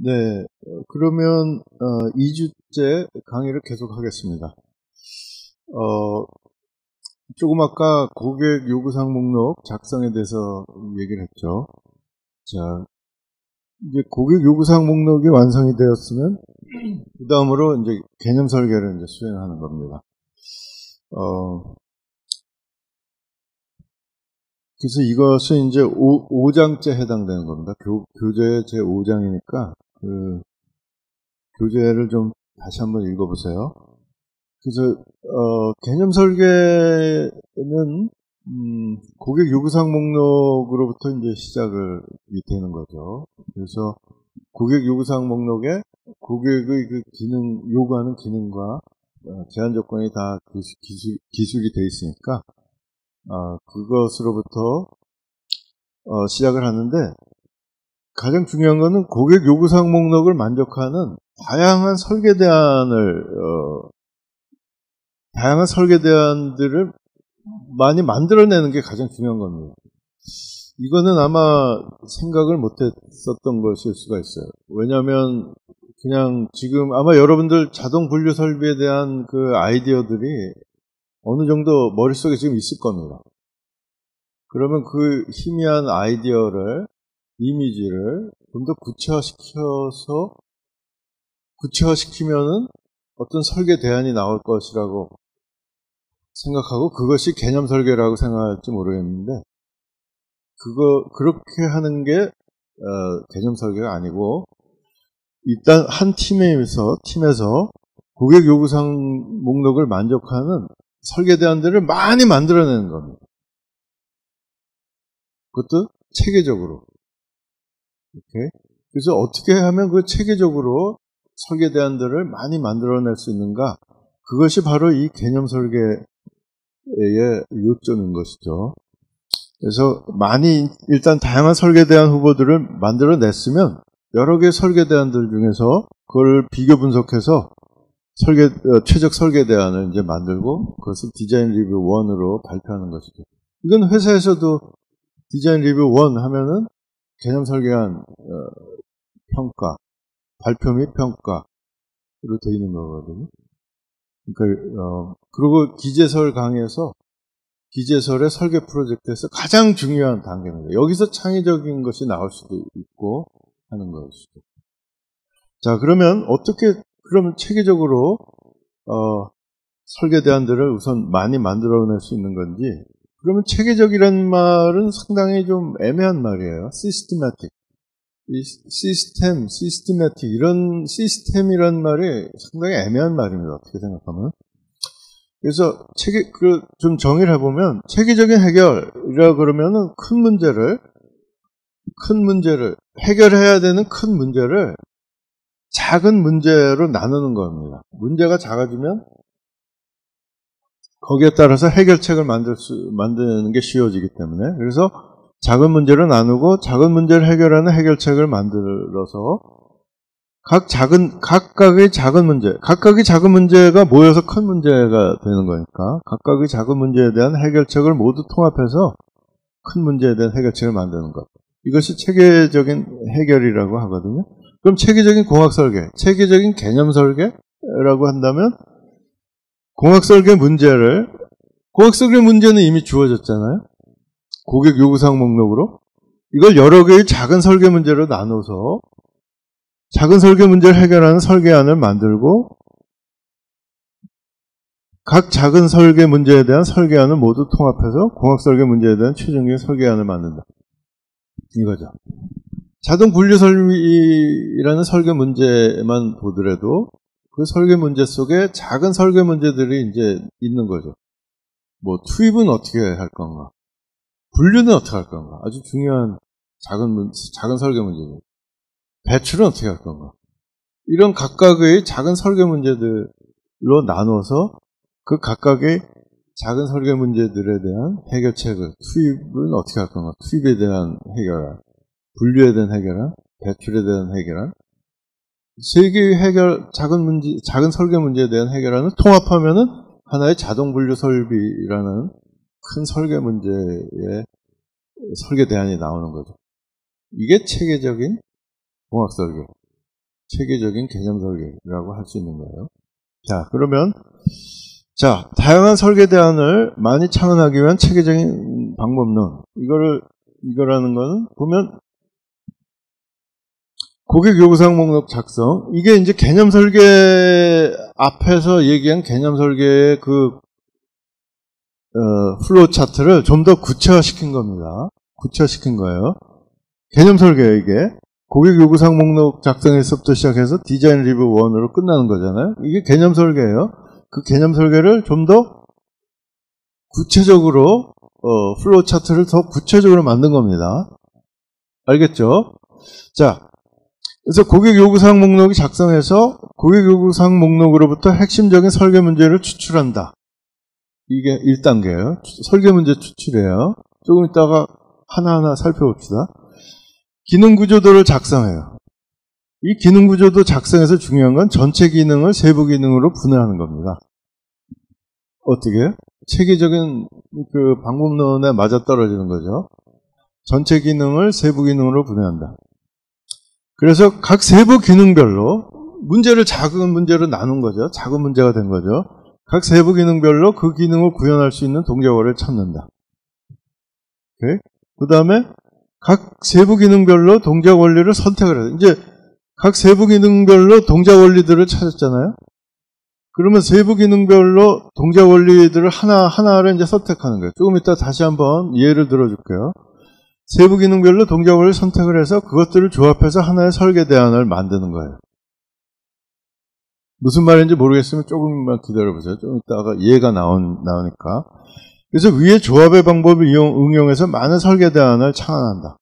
네, 그러면 2주째 강의를 계속하겠습니다. 조금 아까 고객 요구사항 목록 작성에 대해서 얘기를 했죠. 자, 이제 고객 요구사항 목록이 완성이 되었으면 그 다음으로 이제 개념 설계를 이제 수행하는 겁니다. 그래서 이것은 이제 5장째 해당되는 겁니다. 교재 제 5장이니까 그 교재를 좀 다시 한번 읽어보세요. 그래서 개념 설계는 고객 요구사항 목록으로부터 이제 시작을 되는 거죠. 그래서 고객 요구사항 목록에 고객의 그 기능, 요구하는 기능과 제한 조건이 다 기술이 되어 있으니까 그것으로부터 시작을 하는데, 가장 중요한 거는 고객 요구사항 목록을 만족하는 다양한 설계대안들을 많이 만들어내는 게 가장 중요한 겁니다. 이거는 아마 생각을 못했었던 것일 수가 있어요. 왜냐하면 그냥 지금 아마 여러분들 자동 분류 설비에 대한 그 아이디어들이 어느 정도 머릿속에 지금 있을 겁니다. 그러면 그 희미한 아이디어를, 이미지를 좀 더 구체화시키면은 어떤 설계 대안이 나올 것이라고 생각하고, 그것이 개념 설계라고 생각할지 모르겠는데, 그렇게 하는 게 개념 설계가 아니고, 일단 한 팀에서 고객 요구사항 목록을 만족하는 설계 대안들을 많이 만들어내는 겁니다. 그것도 체계적으로. 이렇게. 그래서 어떻게 하면 그 체계적으로 설계 대안들을 많이 만들어낼 수 있는가? 그것이 바로 이 개념 설계의 요점인 것이죠. 그래서 일단 다양한 설계 대안 후보들을 만들어냈으면 여러 개의 설계 대안들 중에서 그걸 비교 분석해서 최적 설계 대안을 이제 만들고, 그것을 디자인 리뷰 1으로 발표하는 것이죠. 이건 회사에서도 디자인 리뷰 1 하면은 개념 설계안 평가, 발표 및 평가로 되어 있는 거거든요. 그러니까 그리고 기재설 강의에서 기재설의 설계 프로젝트에서 가장 중요한 단계입니다. 여기서 창의적인 것이 나올 수도 있고 하는 것이죠. 자, 그러면 그러면 체계적으로 설계 대안들을 우선 많이 만들어낼 수 있는 건지? 그러면 체계적이라는 말은 상당히 좀 애매한 말이에요. 시스템매틱. 이 시스템매틱, 이런 시스템이란 말이 상당히 애매한 말입니다. 어떻게 생각하면. 그래서 좀 정의를 해보면, 체계적인 해결이라 그러면은 큰 문제를 해결해야 되는 큰 문제를 작은 문제로 나누는 겁니다. 문제가 작아지면 거기에 따라서 해결책을 만드는 게 쉬워지기 때문에, 그래서 작은 문제를 나누고 작은 문제를 해결하는 해결책을 만들어서 각각의 작은 문제가 모여서 큰 문제가 되는 거니까, 각각의 작은 문제에 대한 해결책을 모두 통합해서 큰 문제에 대한 해결책을 만드는 것. 이것이 체계적인 해결이라고 하거든요. 그럼 체계적인 공학 설계, 체계적인 개념 설계라고 한다면, 공학 설계 문제는 이미 주어졌잖아요. 고객 요구사항 목록으로. 이걸 여러 개의 작은 설계 문제로 나눠서 작은 설계 문제를 해결하는 설계안을 만들고, 각 작은 설계 문제에 대한 설계안을 모두 통합해서 공학 설계 문제에 대한 최종적인 설계안을 만든다. 이거죠. 자동 분류 설비라는 설계 문제만 보더라도 그 설계 문제 속에 작은 설계 문제들이 이제 있는 거죠. 뭐 투입은 어떻게 할 건가, 분류는 어떻게 할 건가, 아주 중요한 작은 설계 문제들. 배출은 어떻게 할 건가, 이런 각각의 작은 설계 문제들로 나눠서 그 각각의 작은 설계 문제들에 대한 해결책을, 투입은 어떻게 할 건가, 투입에 대한 해결안, 분류에 대한 해결안, 배출에 대한 해결안, 세 개의 작은 설계 문제에 대한 해결안을 통합하면은 하나의 자동 분류 설비라는 큰 설계 문제의 설계 대안이 나오는 거죠. 이게 체계적인 공학 설계. 체계적인 개념 설계라고 할 수 있는 거예요. 자, 그러면 다양한 설계 대안을 많이 창안하기 위한 체계적인 방법론. 이거라는 거는 보면 고객 요구사항 목록 작성. 이게 이제 개념 설계 앞에서 얘기한 개념 설계의 플로우 차트를 좀 더 구체화시킨 겁니다. 구체화시킨 거예요. 개념 설계예요, 이게. 고객 요구사항 목록 작성에서부터 시작해서 디자인 리뷰 1으로 끝나는 거잖아요. 이게 개념 설계예요. 그 개념 설계를 좀 더 구체적으로 플로우 차트를 더 구체적으로 만든 겁니다. 알겠죠? 자, 그래서 고객 요구사항 목록이 작성해서 고객 요구사항 목록으로부터 핵심적인 설계 문제를 추출한다. 이게 1단계예요. 설계 문제 추출이에요. 조금 이따가 하나하나 살펴봅시다. 기능 구조도를 작성해요. 이 기능 구조도 작성해서 중요한 건 전체 기능을 세부 기능으로 분해하는 겁니다. 어떻게? 체계적인 그 방법론에 맞아떨어지는 거죠. 전체 기능을 세부 기능으로 분해한다. 그래서 각 세부 기능별로 문제를 작은 문제로 나눈 거죠. 작은 문제가 된 거죠. 각 세부 기능별로 그 기능을 구현할 수 있는 동작 원리를 찾는다. 그 다음에 각 세부 기능별로 동작 원리를 선택을 해요. 이제 각 세부 기능별로 동작 원리들을 찾았잖아요. 그러면 세부 기능별로 동작 원리들을 하나를 이제 선택하는 거예요. 조금 이따 다시 한번 예를 들어줄게요. 세부 기능별로 동작 원리를 선택을 해서 그것들을 조합해서 하나의 설계 대안을 만드는 거예요. 무슨 말인지 모르겠으면 조금만 기다려보세요. 좀 이따가 이해가 나오니까. 그래서 위의 조합의 방법을 응용해서 많은 설계 대안을 창안한다.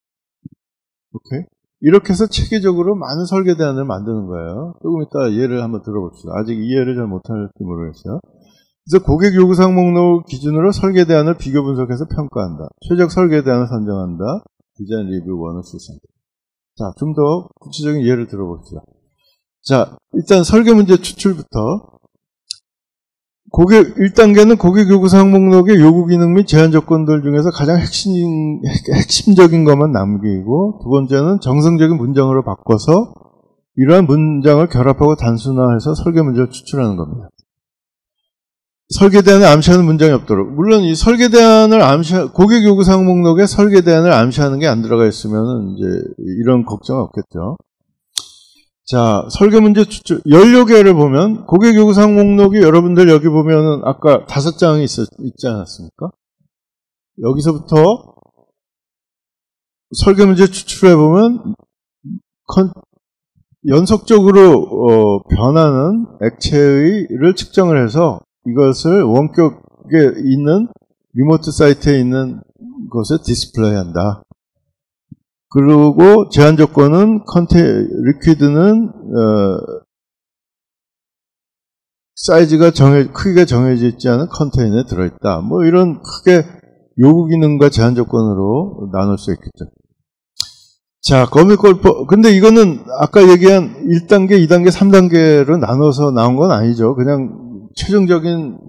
오케이? 이렇게 해서 체계적으로 많은 설계 대안을 만드는 거예요. 조금 이따 예를 한번 들어봅시다. 아직 이해를 잘 못할지 모르겠어요. 그래서 고객 요구사항 목록 기준으로 설계 대안을 비교 분석해서 평가한다. 최적 설계 대안을 선정한다. 디자인 리뷰 1을 실시한다. 자, 좀 더 구체적인 예를 들어봅시다. 자, 일단 설계 문제 추출부터 1단계는 고객 요구사항 목록의 요구 기능 및 제한 조건들 중에서 가장 핵심적인 것만 남기고, 두 번째는 정성적인 문장으로 바꿔서 이러한 문장을 결합하고 단순화해서 설계 문제를 추출하는 겁니다. 설계 대안을 암시하는 문장이 없도록. 물론 이 설계 대안을 고객 요구사항 목록에 설계 대안을 암시하는 게 안 들어가 있으면 이제 이런 걱정은 없겠죠. 자, 설계 문제 추출. 연료계를 보면 고객 요구사항 목록이 여러분들 여기 보면은 아까 5장이 있지 않았습니까? 여기서부터 설계 문제 추출해 보면 연속적으로 변하는 액체를 측정을 해서 이것을 원격에 있는 리모트 사이트에 있는 것에 디스플레이한다. 그리고 제한 조건은 리퀴드는 사이즈가 크기가 정해져 있지 않은 컨테이너에 들어있다. 뭐 이런 크게 요구 기능과 제한 조건으로 나눌 수 있겠죠. 자, 근데 이거는 아까 얘기한 1단계, 2단계, 3단계로 나눠서 나온 건 아니죠. 그냥 최종적인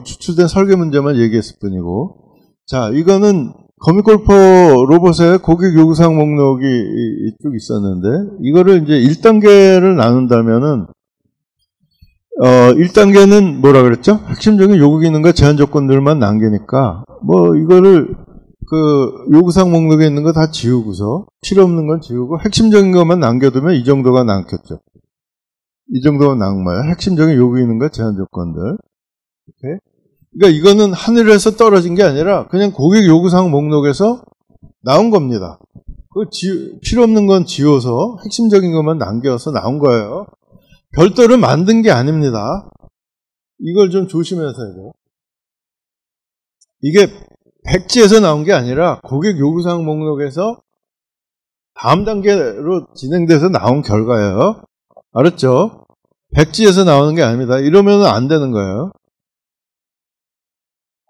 추출된 설계 문제만 얘기했을 뿐이고. 자, 이거는 거미골퍼 로봇의 고객 요구사항 목록이 쭉 있었는데, 이거를 이제 1단계를 나눈다면은, 1단계는 뭐라 그랬죠? 핵심적인 요구 기능과 제한 조건들만 남기니까, 이거를, 요구사항 목록에 있는 거 다 지우고서, 필요 없는 건 지우고, 핵심적인 것만 남겨두면 이 정도가 남겠죠. 이 정도가 남은 거예요. 핵심적인 요구 기능과 제한 조건들. 오케이? 그러니까 이거는 하늘에서 떨어진 게 아니라 그냥 고객 요구사항 목록에서 나온 겁니다. 필요 없는 건 지워서 핵심적인 것만 남겨서 나온 거예요. 별도로 만든 게 아닙니다. 이걸 좀 조심해서 해야 돼요. 이게 백지에서 나온 게 아니라 고객 요구사항 목록에서 다음 단계로 진행돼서 나온 결과예요. 알았죠? 백지에서 나오는 게 아닙니다. 이러면 안 되는 거예요.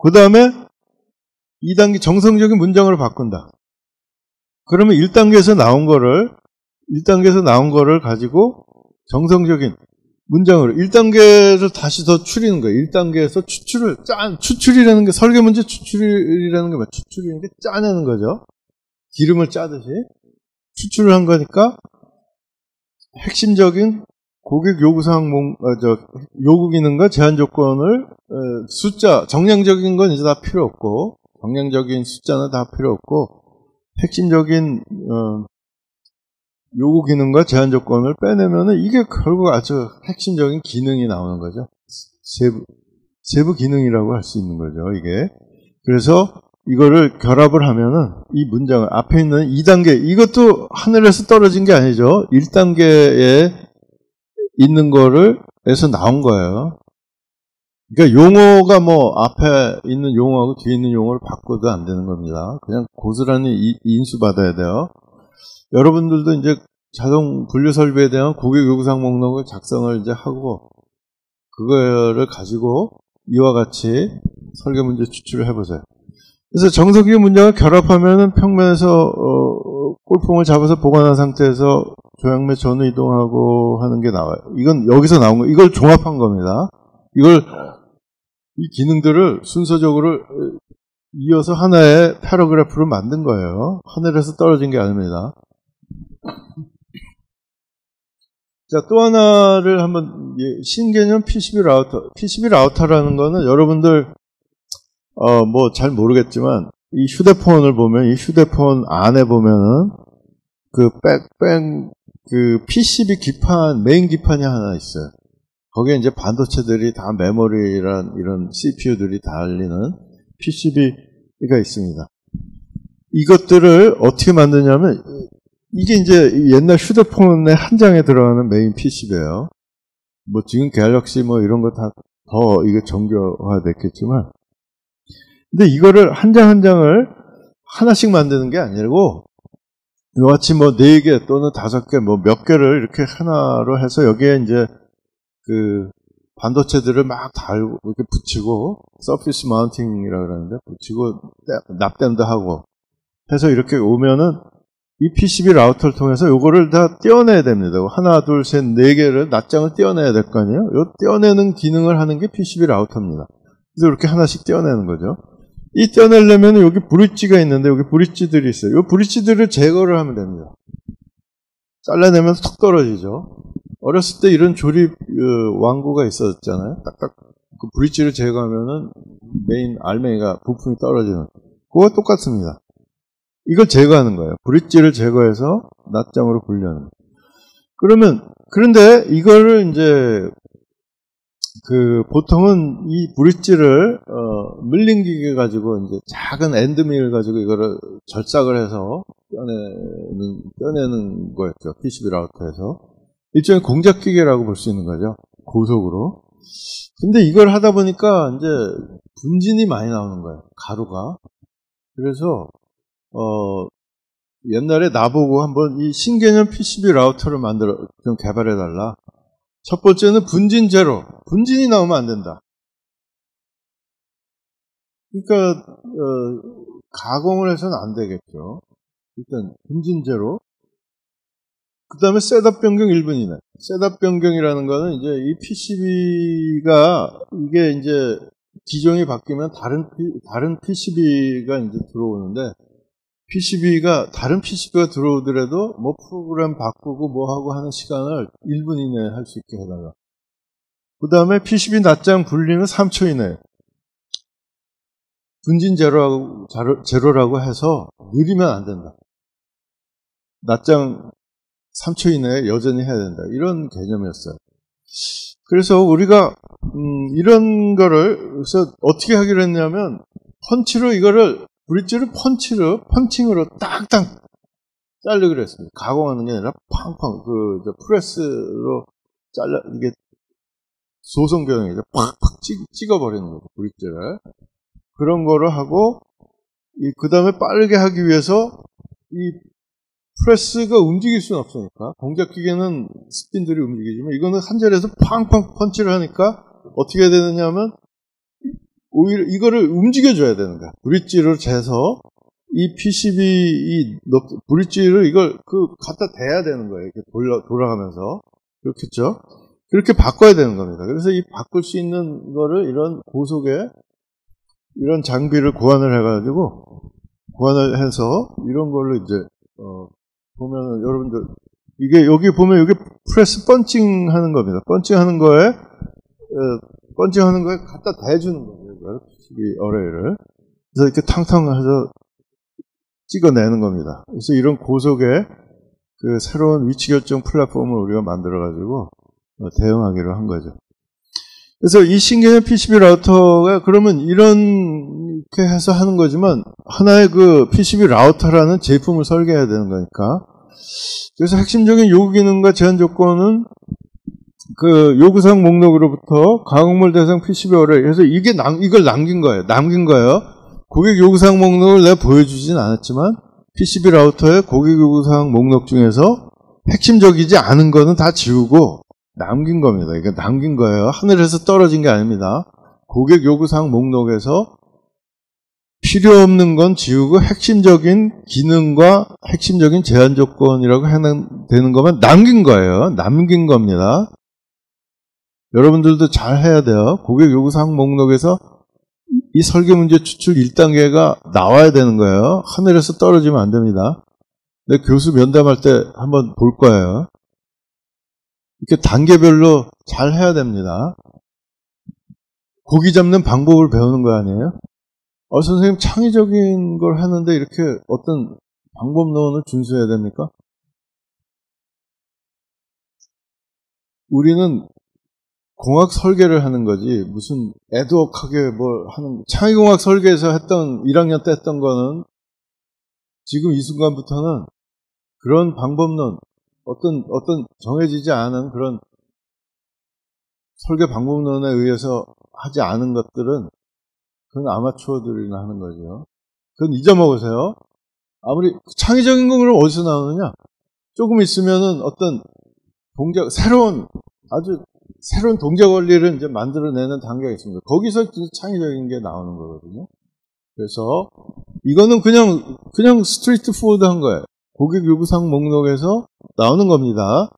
그 다음에 2단계 정성적인 문장으로 바꾼다. 그러면 1단계에서 나온 거를 가지고 정성적인 문장으로 1단계에서 다시 더 추리는 거예요. 1단계에서 추출이라는 게 설계 문제 추출이라는 게 추출이라는 게 짜내는 거죠. 기름을 짜듯이 추출을 한 거니까 핵심적인 고객 요구사항, 요구 기능과 제한 조건을, 숫자, 정량적인 건 이제 다 필요 없고, 정량적인 숫자는 다 필요 없고, 핵심적인, 요구 기능과 제한 조건을 빼내면은 이게 결국 아주 핵심적인 기능이 나오는 거죠. 세부 기능이라고 할 수 있는 거죠, 이게. 그래서 이거를 결합을 하면은 이 문장을 앞에 있는 2단계, 이것도 하늘에서 떨어진 게 아니죠. 1단계에 있는 거를 에서 나온 거예요. 그러니까 용어가 뭐 앞에 있는 용어하고 뒤에 있는 용어를 바꿔도 안 되는 겁니다. 그냥 고스란히 인수받아야 돼요. 여러분들도 이제 자동 분류 설비에 대한 고객 요구사항 목록을 작성을 이제 하고 그거를 가지고 이와 같이 설계 문제 추출을 해보세요. 그래서 정석기 문장을 결합하면은 평면에서 꼴통을 잡아서 보관한 상태에서 조향 및 전후 이동하고 하는 게 나와요. 이건 여기서 나온 거, 이걸 종합한 겁니다. 이 기능들을 순서적으로 이어서 하나의 패러그래프로 만든 거예요. 하늘에서 떨어진 게 아닙니다. 자, 또 하나를 한번, 신개념 PCB 라우터. PCB 라우터라는 거는 여러분들, 뭐 잘 모르겠지만, 이 휴대폰을 보면, 이 휴대폰 안에 보면은, 그 PCB 기판, 메인 기판이 하나 있어요. 거기에 이제 반도체들이 다 메모리란 이런 CPU들이 달리는 PCB가 있습니다. 이것들을 어떻게 만드냐면, 이게 이제 옛날 휴대폰의 한 장에 들어가는 메인 PCB예요. 뭐 지금 갤럭시 뭐 이런 거 다 더 이게 정교화됐겠지만, 근데 이거를 한 장 한 장을 하나씩 만드는 게 아니고, 이같이 뭐 4개 또는 5개 뭐 몇 개를 이렇게 하나로 해서 여기에 이제 그 반도체들을 막 달고 이렇게 붙이고, 서피스 마운팅이라고 그러는데 붙이고 납땜도 하고 해서 이렇게 오면은 이 PCB 라우터를 통해서 요거를 다 떼어내야 됩니다. 하나, 둘, 셋, 4개를 낱장을 떼어내야 될 거 아니에요? 요 떼어내는 기능을 하는 게 PCB 라우터입니다. 그래서 이렇게 하나씩 떼어내는 거죠. 이 떼어내려면 여기 브릿지가 있는데 여기 브릿지들이 있어요. 이 브릿지들을 제거를 하면 됩니다. 잘라내면 툭 떨어지죠. 어렸을 때 이런 조립 완구가 있었잖아요. 딱딱 그 브릿지를 제거하면은 메인 알맹이가 부품이 떨어지는. 그거 똑같습니다. 이걸 제거하는 거예요. 브릿지를 제거해서 낱장으로 분류하는 거예요. 그런데 이거를 이제 보통은 이 브릿지를 밀링 기계 가지고 이제 작은 엔드밀 가지고 이거를 절삭을 해서 떼어내는 거였죠. PCB 라우터에서 일종의 공작 기계라고 볼 수 있는 거죠. 고속으로. 근데 이걸 하다 보니까 이제 분진이 많이 나오는 거예요. 가루가. 그래서 옛날에 나보고 한번 이 신개념 PCB 라우터를 좀 개발해달라. 첫 번째는 분진 제로. 분진이 나오면 안 된다. 그러니까, 가공을 해서는 안 되겠죠. 일단, 분진 제로. 그 다음에 셋업 변경 1분 이내. 셋업 변경이라는 거는 이제 이 PCB가, 이게 이제 기종이 바뀌면 다른 PCB가 이제 들어오는데, 다른 PCB가 들어오더라도 뭐 프로그램 바꾸고 뭐 하고 하는 시간을 1분 이내에 할 수 있게 해달라. 그 다음에 PCB 낱장 분리는 3초 이내에. 분진 제로라고 해서 느리면 안 된다. 낱장 3초 이내에 여전히 해야 된다. 이런 개념이었어요. 그래서 우리가 이런 거를 그래서 어떻게 하기로 했냐면 펀치로 이거를 브릿지를 펀칭으로 딱딱 자르기로 했습니다. 가공하는 게 아니라 팡팡 프레스로 이게 소성 변형이죠. 팍팍 찍어버리는 거죠. 브릿지를. 그런 거를 하고 그 다음에 빠르게 하기 위해서 이 프레스가 움직일 수는 없으니까 공작 기계는 스핀들이 움직이지만 이거는 한 자리에서 팡팡 펀치를 하니까 어떻게 해야 되느냐 하면 오히려 이거를 움직여줘야 되는 거야. 브릿지를 재서 이 PCB 브릿지를 이걸 갖다 대야 되는 거예요. 이렇게 돌아가면서 그렇겠죠. 그렇게 바꿔야 되는 겁니다. 그래서 이 바꿀 수 있는 거를 이런 고속의 이런 장비를 고안을 해가지고 고안을 해서 이런 걸로 이제 보면은 여러분들 이게 여기 보면 여기 프레스 펀칭 하는 겁니다. 펀칭 하는 거에 갖다 대주는 거예요. PCB 어레이를. 그래서 이렇게 탕탕해서 찍어내는 겁니다. 그래서 이런 고속의 그 새로운 위치 결정 플랫폼을 우리가 만들어가지고 대응하기로 한 거죠. 그래서 이 신개념 PCB 라우터가 그러면 이렇게 해서 하는 거지만 하나의 그 PCB 라우터라는 제품을 설계해야 되는 거니까. 그래서 핵심적인 요구 기능과 제한 조건은 그 요구사항 목록으로부터 가공물 대상 PCB 어레이. 그래서 이걸 남긴 거예요. 고객 요구사항 목록을 내가 보여주진 않았지만 PCB 라우터의 고객 요구사항 목록 중에서 핵심적이지 않은 거는 다 지우고 남긴 겁니다. 이거 남긴 거예요. 하늘에서 떨어진 게 아닙니다. 고객 요구사항 목록에서 필요 없는 건 지우고 핵심적인 기능과 핵심적인 제한 조건이라고 되는 것만 남긴 거예요. 남긴 겁니다. 여러분들도 잘 해야 돼요. 고객 요구사항 목록에서 이 설계 문제 추출 1단계가 나와야 되는 거예요. 하늘에서 떨어지면 안 됩니다. 내 교수 면담할 때 한번 볼 거예요. 이렇게 단계별로 잘 해야 됩니다. 고기 잡는 방법을 배우는 거 아니에요? 선생님 창의적인 걸 하는데 이렇게 어떤 방법론을 준수해야 됩니까? 우리는 공학 설계를 하는 거지 무슨 애드워크하게 뭘 하는 창의공학 설계에서 했던 1학년 때 했던 거는 지금 이 순간부터는 그런 방법론 어떤 정해지지 않은 그런 설계 방법론에 의해서 하지 않은 것들은 그건 아마추어들이나 하는 거죠. 그건 잊어먹으세요. 아무리 창의적인 건 그럼 어디서 나오느냐? 조금 있으면은 어떤 아주 새로운 동작 원리를 이제 만들어내는 단계가 있습니다. 거기서 창의적인 게 나오는 거거든요. 그래서 이거는 그냥 스트레이트 포워드 한 거예요. 고객 요구사항 목록에서 나오는 겁니다.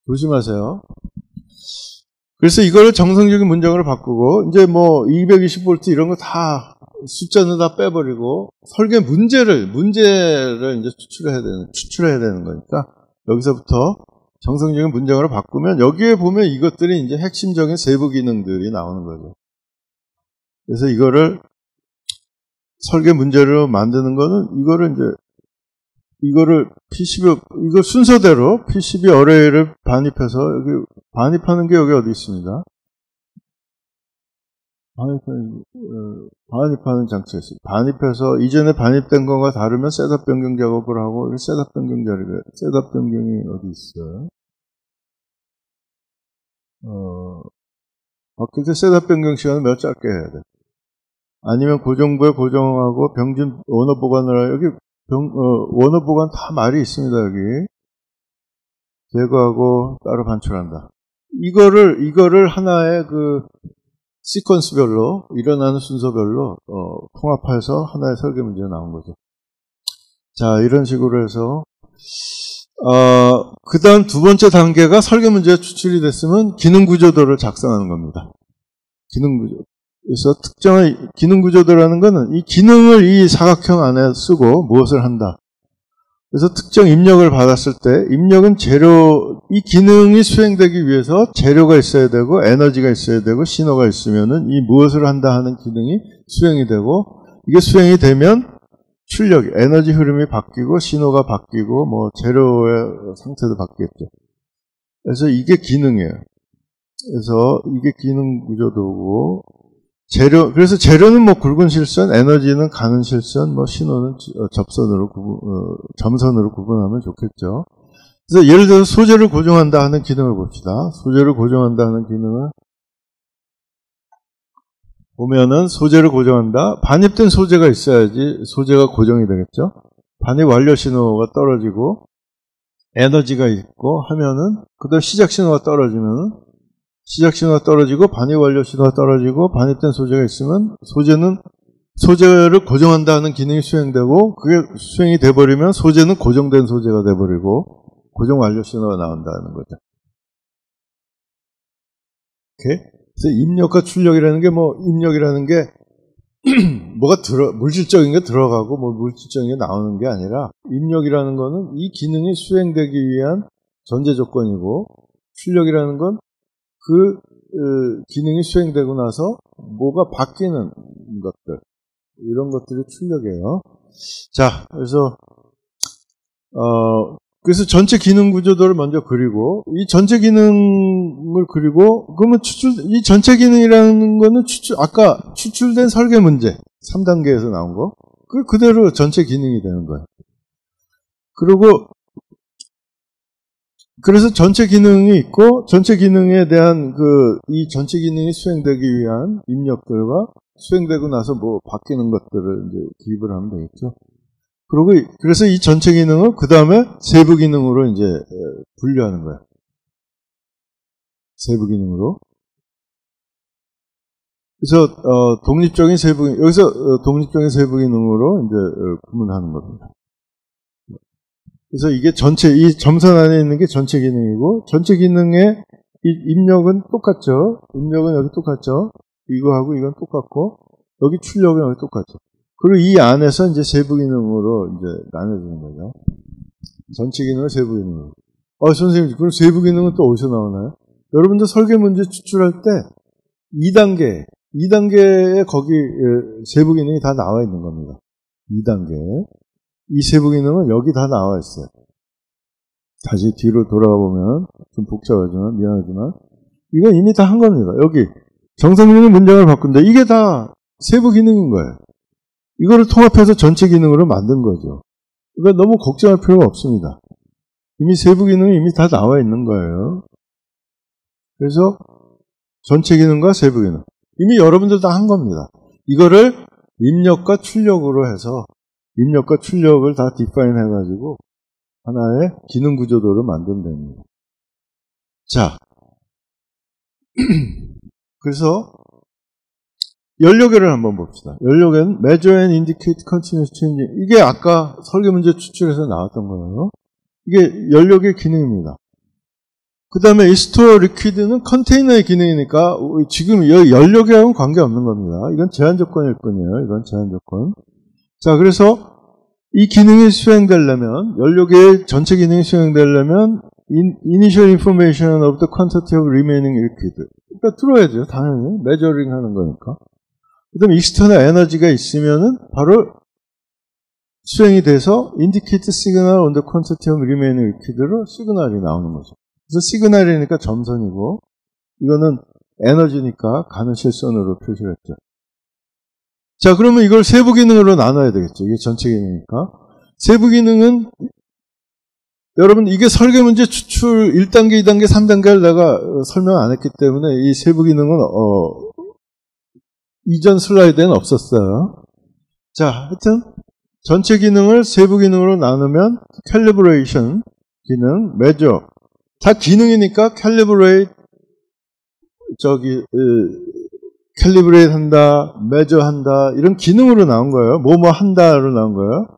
조심하세요. 그래서 이거를 정성적인 문장으로 바꾸고 이제 뭐 220V 이런 거 다 숫자는 다 빼버리고 설계 문제를 이제 추출해야 되는 거니까 여기서부터 정성적인 문장으로 바꾸면 여기에 보면 이것들이 이제 핵심적인 세부 기능들이 나오는 거죠. 그래서 이거를 설계 문제로 만드는 거는 이거를 이거 순서대로 PCB 어레이를 반입해서 여기 반입하는 게 여기 어디 있습니다. 반입하는 장치가 있어요. 반입해서 이전에 반입된 것과 다르면 셋업 변경 작업을 하고 셋업 변경이 어디 있어요? 바뀔 때 셋업 변경 시간을 몇 짧게 해야 돼. 아니면 고정부에 고정하고 병진 원어 보관을 여기 원어 보관 다 말이 있습니다. 여기 제거하고 따로 반출한다. 이거를 하나의 그 시퀀스별로 일어나는 순서별로 통합해서 하나의 설계 문제가 나온 거죠. 자, 이런 식으로 해서 그 다음 두 번째 단계가 설계 문제가 추출이 됐으면 기능 구조도를 작성하는 겁니다. 기능 구조. 그래서 특정한 기능 구조도라는 것은 이 기능을 이 사각형 안에 쓰고 무엇을 한다. 그래서 특정 입력을 받았을 때 입력은 이 기능이 수행되기 위해서 재료가 있어야 되고 에너지가 있어야 되고 신호가 있으면은 이 무엇을 한다 하는 기능이 수행이 되고 이게 수행이 되면 출력, 에너지 흐름이 바뀌고 신호가 바뀌고 뭐 재료의 상태도 바뀌겠죠. 그래서 이게 기능이에요. 그래서 이게 기능 구조도고 그래서 재료는 뭐 굵은 실선, 에너지는 가는 실선, 뭐 신호는 점선으로 구분하면 좋겠죠. 그래서 예를 들어서 소재를 고정한다 하는 기능을 봅시다. 소재를 고정한다 하는 기능을 보면은 소재를 고정한다. 반입된 소재가 있어야지 소재가 고정이 되겠죠. 반입 완료 신호가 떨어지고 에너지가 있고 하면은 그다음 시작 신호가 떨어지면은 시작 신호가 떨어지고 반입 완료 신호가 떨어지고 반입된 소재가 있으면 소재를 고정한다 하는 기능이 수행되고 그게 수행이 돼버리면 소재는 고정된 소재가 돼버리고 고정 완료 신호가 나온다는 거죠. 오케이? 그래서 입력과 출력이라는 게 입력이라는 게 물질적인 게 들어가고 뭐 물질적인 게 나오는 게 아니라 입력이라는 거는 이 기능이 수행되기 위한 전제 조건이고 출력이라는 건 그 기능이 수행되고 나서 뭐가 바뀌는 것들, 이런 것들이 출력이에요. 자, 그래서 전체 기능 구조도를 먼저 그리고, 이 전체 기능을 그리고, 그러면 이 전체 기능이라는 거는 아까 추출된 설계 문제, 3단계에서 나온 거, 그대로 전체 기능이 되는 거예요. 그래서 전체 기능이 있고, 전체 기능에 대한 이 전체 기능이 수행되기 위한 입력들과 수행되고 나서 뭐 바뀌는 것들을 이제 기입을 하면 되겠죠. 그래서 이 전체 기능을 그 다음에 세부 기능으로 이제 분류하는 거예요. 세부 기능으로. 그래서 독립적인 세부 기능으로 이제 구분하는 겁니다. 그래서 이게 이 점선 안에 있는 게 전체 기능이고, 전체 기능의 입력은 똑같죠. 입력은 여기 똑같죠. 이거하고 이건 똑같고, 여기 출력은 여기 똑같죠. 그리고 이 안에서 이제 세부 기능으로 이제 나눠지는 거죠. 전체 기능을 세부 기능으로. 선생님, 그럼 세부 기능은 또 어디서 나오나요? 여러분들 설계 문제 추출할 때 2단계에 거기 세부 기능이 다 나와 있는 겁니다. 2단계. 이 세부 기능은 여기 다 나와 있어요. 다시 뒤로 돌아가 보면 좀 복잡하지만 미안하지만 이건 이미 다 한 겁니다. 여기 정성률의 문장을 바꾼다. 이게 다 세부 기능인 거예요. 이거를 통합해서 전체 기능으로 만든 거죠. 그러니까 너무 걱정할 필요가 없습니다. 이미 세부 기능이 이미 다 나와 있는 거예요. 그래서 전체 기능과 세부 기능 이미 여러분들 다 한 겁니다. 이거를 입력과 출력으로 해서 입력과 출력을 다 디파인 해가지고 하나의 기능 구조도를 만들면 됩니다. 자, 그래서 연료계를 한번 봅시다. 연료계는 Measure and Indicate Continuous Changing. 이게 아까 설계 문제 추출에서 나왔던 거예요. 이게 연료계 기능입니다. 그 다음에 이 Store Liquid는 컨테이너의 기능이니까 지금 연료계하고는 관계없는 겁니다. 이건 제한 조건일 뿐이에요. 이건 제한 조건. 자, 그래서 이 기능이 수행되려면, 연료계의 전체 기능이 수행되려면 Initial Information of the Quantity of Remaining Liquid. 그러니까 들어야죠. 당연히. 메저링 하는 거니까. 그 다음에 익스터널 에너지가 있으면은 바로 수행이 돼서 Indicate Signal on the Quantity of Remaining Liquid로 시그널이 나오는 거죠. 그래서 시그널이니까 점선이고, 이거는 에너지니까 가는 실선으로 표시를 했죠. 자, 그러면 이걸 세부 기능으로 나눠야 되겠죠. 이게 전체 기능이니까. 세부 기능은, 여러분, 이게 설계 문제 추출 1단계, 2단계, 3단계를 내가 설명 안 했기 때문에 이 세부 기능은, 이전 슬라이드에는 없었어요. 자, 하여튼, 전체 기능을 세부 기능으로 나누면, 캘리브레이션 기능, measure. 다 기능이니까 캘리브레이트, 캘리브레이트 한다, measure 한다, 이런 기능으로 나온 거예요. 뭐뭐 한다로 나온 거예요.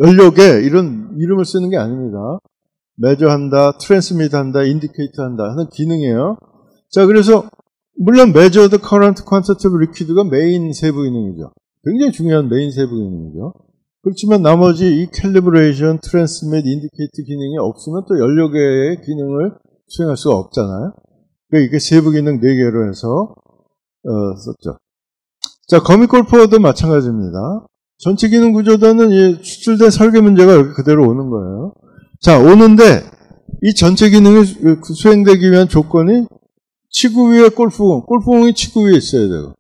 연료계, 이런 이름을 쓰는 게 아닙니다. measure 한다, transmit 한다, indicate 한다 하는 기능이에요. 자, 그래서, 물론 measure the current quantity of liquid가 메인 세부 기능이죠. 굉장히 중요한 메인 세부 기능이죠. 그렇지만 나머지 이 calibration, transmit, indicate 기능이 없으면 또 연료계의 기능을 수행할 수가 없잖아요. 그러니까 이게 세부 기능 4개로 해서 썼죠. 자, 거미골프도 마찬가지입니다. 전체 기능 구조도는 추출된 설계 문제가 여기 그대로 오는 거예요. 자, 오는데 이 전체 기능이 수행되기 위한 조건이 치구 위에 골프공이 치구 위에 있어야 돼요.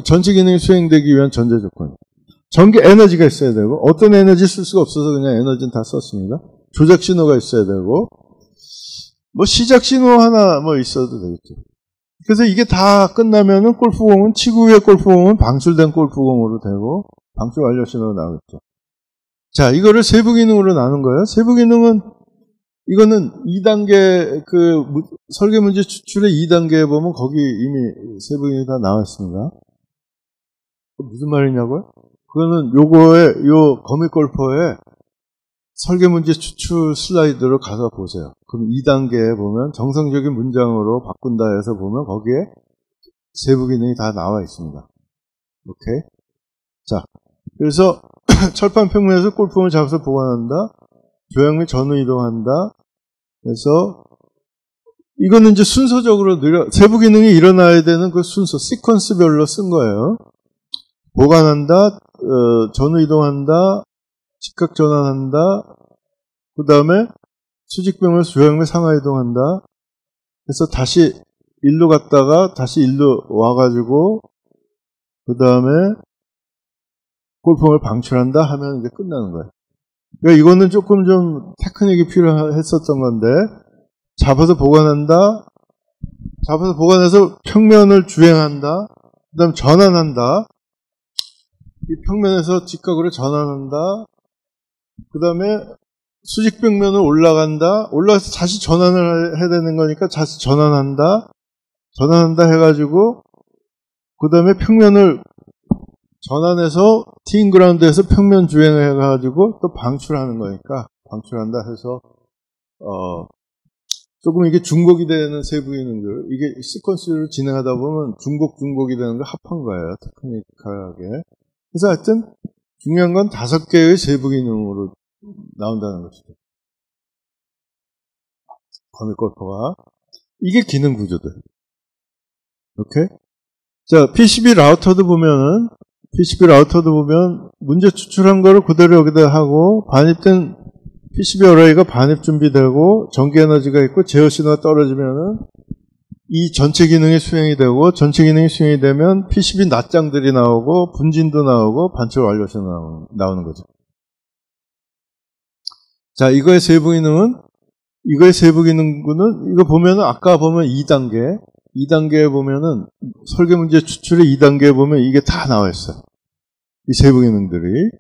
전체 기능이 수행되기 위한 전제 조건. 전기 에너지가 있어야 되고, 어떤 에너지 쓸 수가 없어서 그냥 에너지는 다 썼습니다. 조작 신호가 있어야 되고, 뭐 시작 신호 하나 뭐 있어도 되겠죠. 그래서 이게 다 끝나면은 골프공은, 치구 위의 골프공은 방출된 골프공으로 되고, 방출 완료 신호가 나오겠죠. 자, 이거를 세부 기능으로 나눈 거예요. 세부 기능은, 이거는 2단계, 설계 문제 추출의 2단계에 보면 거기 이미 세부 기능이 다 나와 있습니다. 무슨 말이냐고요? 그거는 요 거미골퍼의 설계 문제 추출 슬라이드로 가서 보세요. 그럼 2단계에 보면 정상적인 문장으로 바꾼다 해서 보면 거기에 세부 기능이 다 나와 있습니다. 오케이? 자, 그래서 철판 평면에서 골프공을 잡아서 보관한다. 조향 및 전후 이동한다. 그래서 이거는 이제 순서적으로 세부 기능이 일어나야 되는 그 순서, 시퀀스별로 쓴 거예요. 보관한다, 전후 이동한다, 직각 전환한다, 그 다음에 수직병을 조향 및 상하 이동한다. 그래서 다시 일로 갔다가 다시 일로 와가지고 그 다음에 골프공을 방출한다 하면 이제 끝나는 거예요. 그러니까 이거는 조금 좀 테크닉이 필요했었던 건데, 잡아서 보관한다, 잡아서 보관해서 평면을 주행한다, 그 다음 전환한다, 이 평면에서 직각으로 전환한다, 그 다음에 수직벽면을 올라간다, 올라가서 다시 전환을 해야 되는 거니까 다시 전환한다, 전환한다 해가지고, 그 다음에 평면을 전환해서 티인그라운드에서 평면 주행을 해가지고 또 방출하는 거니까 방출한다 해서 조금 이게 중복이 되는 세부 기능들, 이게 시퀀스를 진행하다 보면 중복이 되는 걸 합한 거예요, 테크니컬하게. 그래서 하여튼 중요한 건 5개의 세부 기능으로 나온다는 것이죠. 거미 골퍼가 이게 기능 구조들. 오케이? 자, PCB 라우터도 보면 문제 추출한 거를 그대로 여기다 하고, 반입된 PCB 어레이가 반입 준비되고, 전기 에너지가 있고, 제어 신호가 떨어지면은 이 전체 기능이 수행이 되고, 전체 기능이 수행이 되면 PCB 낱장들이 나오고, 분진도 나오고, 반출 완료시 나오는 거죠. 자, 이거의 세부 기능은, 이거 보면은, 아까 보면 2단계에 보면은, 설계 문제 추출의 2단계에 보면 이게 다 나와 있어요. 이 세부 기능들이.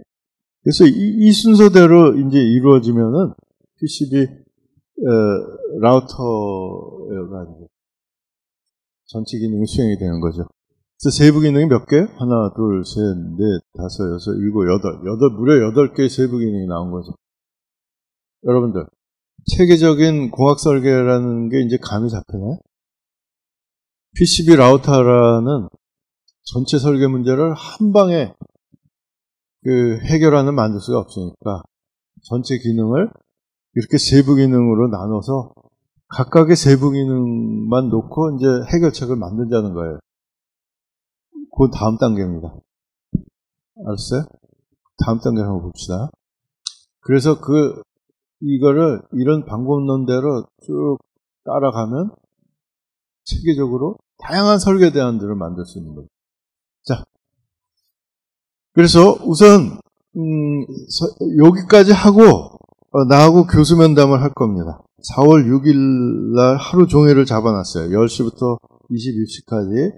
그래서 이 순서대로 이제 이루어지면은, PCB, 라우터가 전체 기능이 수행이 되는 거죠. 그래서 세부 기능이 몇 개? 하나, 둘, 셋, 넷, 다섯, 여섯, 일곱, 무려 8개의 세부 기능이 나온 거죠. 여러분들, 체계적인 공학 설계라는 게 이제 감이 잡히나요? PCB 라우터라는 전체 설계 문제를 한 방에 해결하는 만들 수가 없으니까 전체 기능을 이렇게 세부 기능으로 나눠서 각각의 세부 기능만 놓고 이제 해결책을 만든다는 거예요. 그 다음 단계입니다. 알았어요? 다음 단계 한번 봅시다. 그래서 이거를 이런 방법론대로 쭉 따라가면 체계적으로 다양한 설계 대안들을 만들 수 있는 거죠. 자, 그래서 우선 여기까지 하고 나하고 교수 면담을 할 겁니다. 4월 6일 날 하루 종일을 잡아놨어요. 10시부터 21시까지.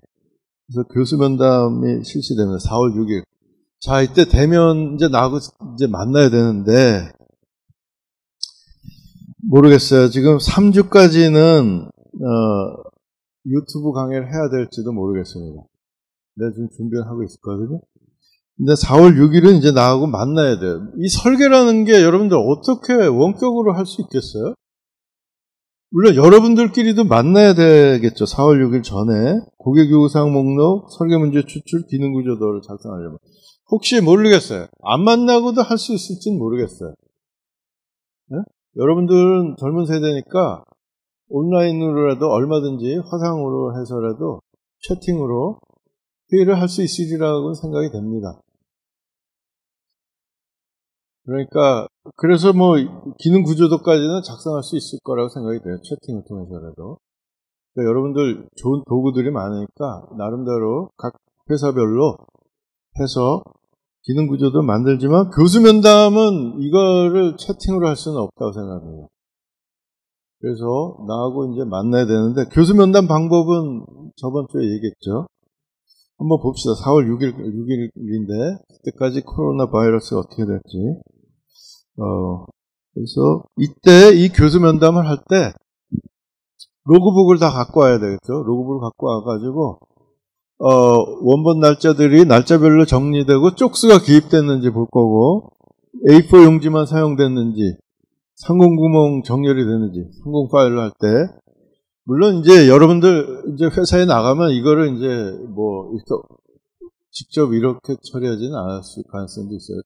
그래서 교수 면담이 실시됩니다. 4월 6일. 자, 이때 되면 이제 나하고 이제 만나야 되는데 모르겠어요. 지금 3주까지는 유튜브 강의를 해야 될지도 모르겠습니다. 내가 지금 준비를 하고 있었거든요. 근데 4월 6일은 이제 나하고 만나야 돼요. 이 설계라는 게 여러분들 어떻게 원격으로 할 수 있겠어요? 물론 여러분들끼리도 만나야 되겠죠. 4월 6일 전에 고객요구사항 목록, 설계문제 추출, 기능구조도를 작성하려면. 혹시 모르겠어요. 안 만나고도 할 수 있을지는 모르겠어요. 네? 여러분들은 젊은 세대니까 온라인으로라도 얼마든지 화상으로 해서라도 채팅으로 회의를 할 수 있으리라고 생각이 됩니다. 그러니까 그래서 기능 구조도까지는 작성할 수 있을 거라고 생각이 돼요. 채팅을 통해서라도. 그러니까 여러분들 좋은 도구들이 많으니까 나름대로 각 회사별로 해서 기능 구조도 만들지만 교수 면담은 이거를 채팅으로 할 수는 없다고 생각합니다. 그래서 나하고 이제 만나야 되는데 교수 면담 방법은 저번 주에 얘기했죠. 한번 봅시다. 4월 6일인데 그때까지 코로나 바이러스가 어떻게 될지. 그래서 이때 이 교수 면담을 할 때 로그북을 다 갖고 와야 되겠죠. 로그북을 갖고 와가지고 원본 날짜들이 날짜별로 정리되고 쪽수가 기입됐는지 볼 거고 A4 용지만 사용됐는지 상공 구멍 정렬이 됐는지 상공 파일로 할 때 물론 이제 여러분들 이제 회사에 나가면 이거를 이제 뭐 직접 이렇게 처리하지는 않았을 가능성도 있어요.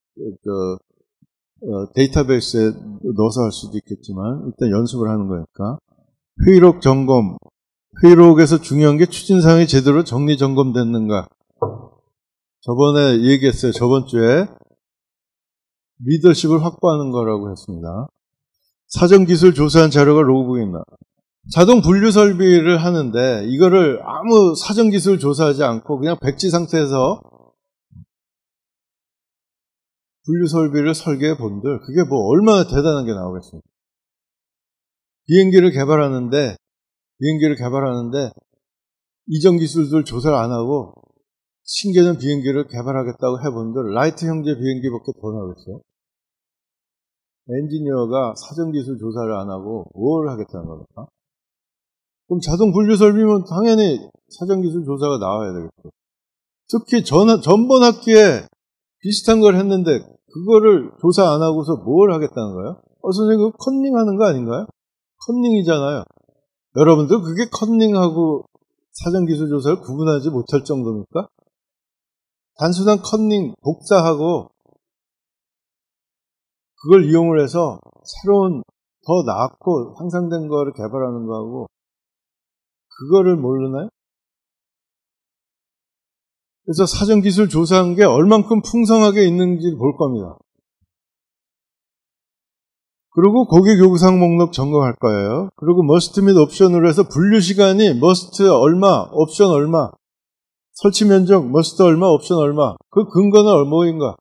데이터베이스에 넣어서 할 수도 있겠지만 일단 연습을 하는 거니까. 회의록 점검. 회의록에서 중요한 게 추진사항이 제대로 정리 점검됐는가. 저번에 얘기했어요. 저번 주에 리더십을 확보하는 거라고 했습니다. 사전기술 조사한 자료가 로그북에 있나. 자동 분류 설비를 하는데 이거를 아무 사전기술 조사하지 않고 그냥 백지 상태에서 분류 설비를 설계해 본들 그게 뭐 얼마나 대단한 게 나오겠습니까? 비행기를 개발하는데 이전 기술들 조사를 안 하고 신개념 비행기를 개발하겠다고 해본들 라이트 형제 비행기밖에 더 나오겠어요? 엔지니어가 사전기술 조사를 안 하고 뭘 하겠다는 겁니까? 그럼 자동 분류 설비면 당연히 사전기술 조사가 나와야 되겠죠. 특히 전번 학기에 비슷한 걸 했는데 그거를 조사 안 하고서 뭘 하겠다는 거예요? 선생님 그거 컨닝하는 거 아닌가요? 컨닝이잖아요. 여러분들 그게 컨닝하고 사전기술 조사를 구분하지 못할 정도입니까? 단순한 컨닝, 복사하고 그걸 이용을 해서 새로운 더 나았고 향상된 거를 개발하는 거하고 그거를 모르나요? 그래서 사전기술 조사한 게 얼만큼 풍성하게 있는지 볼 겁니다. 그리고 고객 요구사항 목록 점검할 거예요. 그리고 머스트 및 옵션으로 해서 분류 시간이 머스트 얼마, 옵션 얼마, 설치 면적 머스트 얼마, 옵션 얼마, 그 근거는 뭐인가?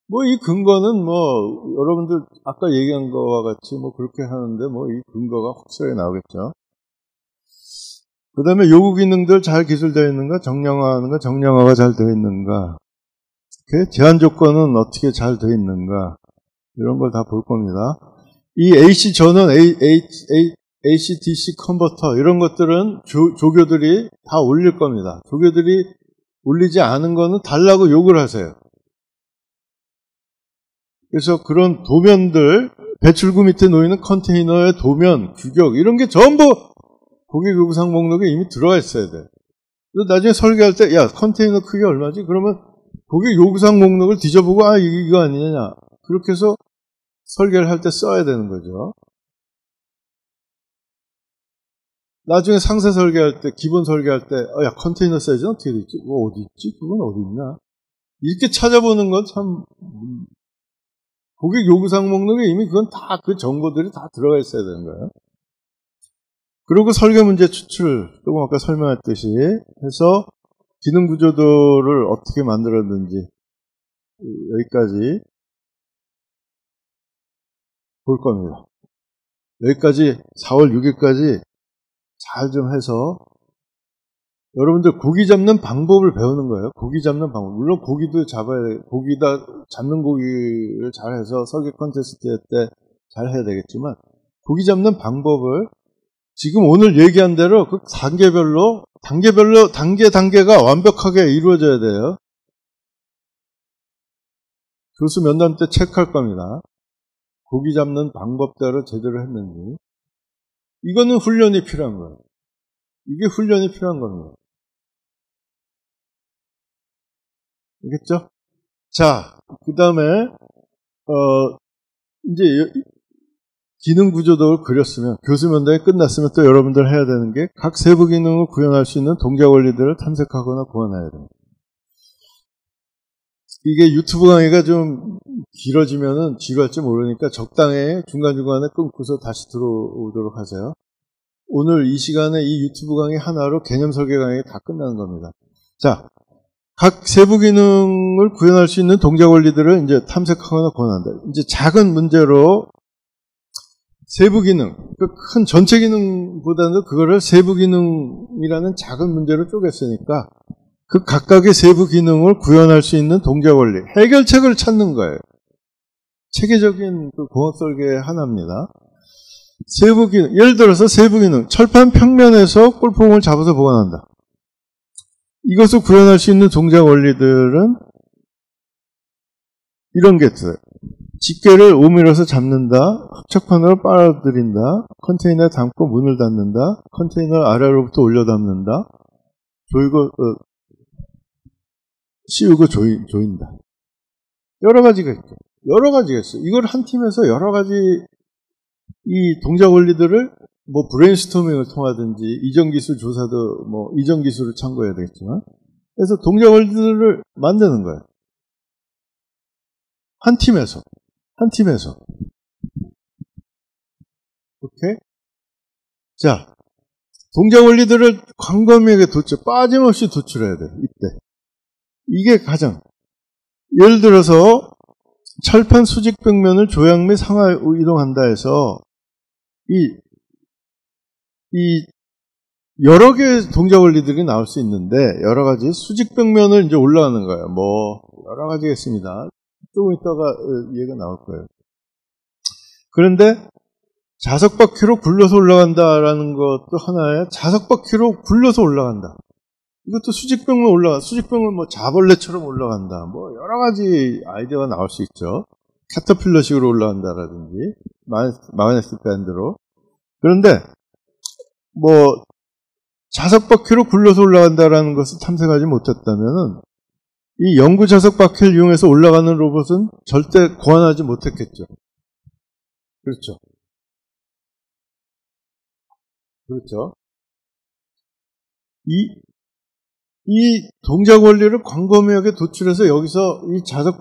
뭐 이 근거는 뭐 여러분들 아까 얘기한 거와 같이 뭐 그렇게 하는데 뭐 이 근거가 확실하게 나오겠죠. 그 다음에 요구 기능들 잘 기술되어 있는가, 정량화하는가, 정량화가 잘 되어 있는가, 제한 조건은 어떻게 잘 되어 있는가, 이런 걸 다 볼 겁니다. 이 AC 전원, AC/DC 컨버터, 이런 것들은 조교들이 다 올릴 겁니다. 조교들이 올리지 않은 거는 달라고 욕을 하세요. 그래서 그런 도면들, 배출구 밑에 놓이는 컨테이너의 도면, 규격, 이런 게 전부 고객 요구사항 목록에 이미 들어가 있어야 돼. 그래서 나중에 설계할 때, 야, 컨테이너 크기 얼마지? 그러면 고객 요구사항 목록을 뒤져보고, 이거 아니냐. 그렇게 해서 설계를 할 때 써야 되는 거죠. 나중에 상세 설계할 때, 기본 설계할 때, 야, 컨테이너 사이즈는 어떻게 돼 있지? 어디 있지? 그건 어디 있나? 이렇게 찾아보는 건 참, 고객 요구사항 목록에 이미 그건 다 그 정보들이 다 들어가 있어야 되는 거예요. 그리고 설계 문제 추출, 조금 아까 설명했듯이 해서 기능 구조도를 어떻게 만들었는지 여기까지 볼 겁니다. 여기까지 4월 6일까지 잘 좀 해서 여러분들 고기 잡는 방법을 배우는 거예요. 고기 잡는 방법. 물론 고기도 잡아야 돼. 잡는 고기를 잘 해서 설계 컨테스트 때 잘 해야 되겠지만 고기 잡는 방법을 지금 오늘 얘기한 대로 그 단계가 완벽하게 이루어져야 돼요. 교수 면담 때 체크할 겁니다. 고기 잡는 방법대로 제대로 했는지. 이거는 훈련이 필요한 거예요. 이게 훈련이 필요한 겁니다. 알겠죠? 자, 그 다음에, 이제 기능 구조도를 그렸으면, 교수 면담이 끝났으면 또 여러분들 해야 되는 게 각 세부 기능을 구현할 수 있는 동작 원리들을 탐색하거나 구현해야 됩니다. 이게 유튜브 강의가 좀 길어지면은 지루할지 모르니까 적당히 중간중간에 끊고서 다시 들어오도록 하세요. 오늘 이 시간에 이 유튜브 강의 하나로 개념 설계 강의가 다 끝나는 겁니다. 자, 각 세부 기능을 구현할 수 있는 동작 원리들을 이제 탐색하거나 구현한다. 이제 작은 문제로 세부 기능, 큰 전체 기능보다는 그거를 세부 기능이라는 작은 문제로 쪼갰으니까 그 각각의 세부 기능을 구현할 수 있는 동작 원리, 해결책을 찾는 거예요. 체계적인 그 공학 설계의 하나입니다. 세부 기능, 예를 들어서 세부 기능, 철판 평면에서 골프공을 잡아서 보관한다. 이것을 구현할 수 있는 동작 원리들은 이런 게 있어요. 집게를 오밀어서 잡는다. 흡착판으로 빨아들인다. 컨테이너에 담고 문을 닫는다. 컨테이너를 아래로부터 올려 담는다. 조이고 씌우고 조인다. 여러 가지가 있죠. 여러 가지가 있어요. 이걸 한 팀에서 여러 가지 이 동작 원리들을 뭐 브레인스토밍을 통하든지 이전 기술 조사도 뭐 이전 기술을 참고해야 되겠지만, 그래서 동작 원리들을 만드는 거예요. 한 팀에서. 오케이? 자, 동작 원리들을 광범위하게 빠짐없이 도출해야 돼. 이때. 이게 가장. 예를 들어서 철판 수직 벽면을 조향 및 상하 이동한다 해서 이 여러 개의 동작 원리들이 나올 수 있는데, 여러 가지 수직 벽면을 이제 올라가는 거예요. 뭐 여러 가지가 있습니다. 조금 있다가 이해가 나올 거예요. 그런데 자석 바퀴로 굴러서 올라간다라는 것도 하나의, 자석 바퀴로 굴러서 올라간다. 이것도 수직벽면 수직벽면 뭐 자벌레처럼 올라간다. 뭐 여러 가지 아이디어가 나올 수 있죠. 캐터필러식으로 올라간다라든지 마그네틱 밴드로. 그런데 뭐 자석 바퀴로 굴러서 올라간다라는 것을 탐색하지 못했다면은 이 영구 자석 바퀴를 이용해서 올라가는 로봇은 절대 고안하지 못했겠죠. 그렇죠. 이 동작 원리를 광범위하게 도출해서 여기서 이 자석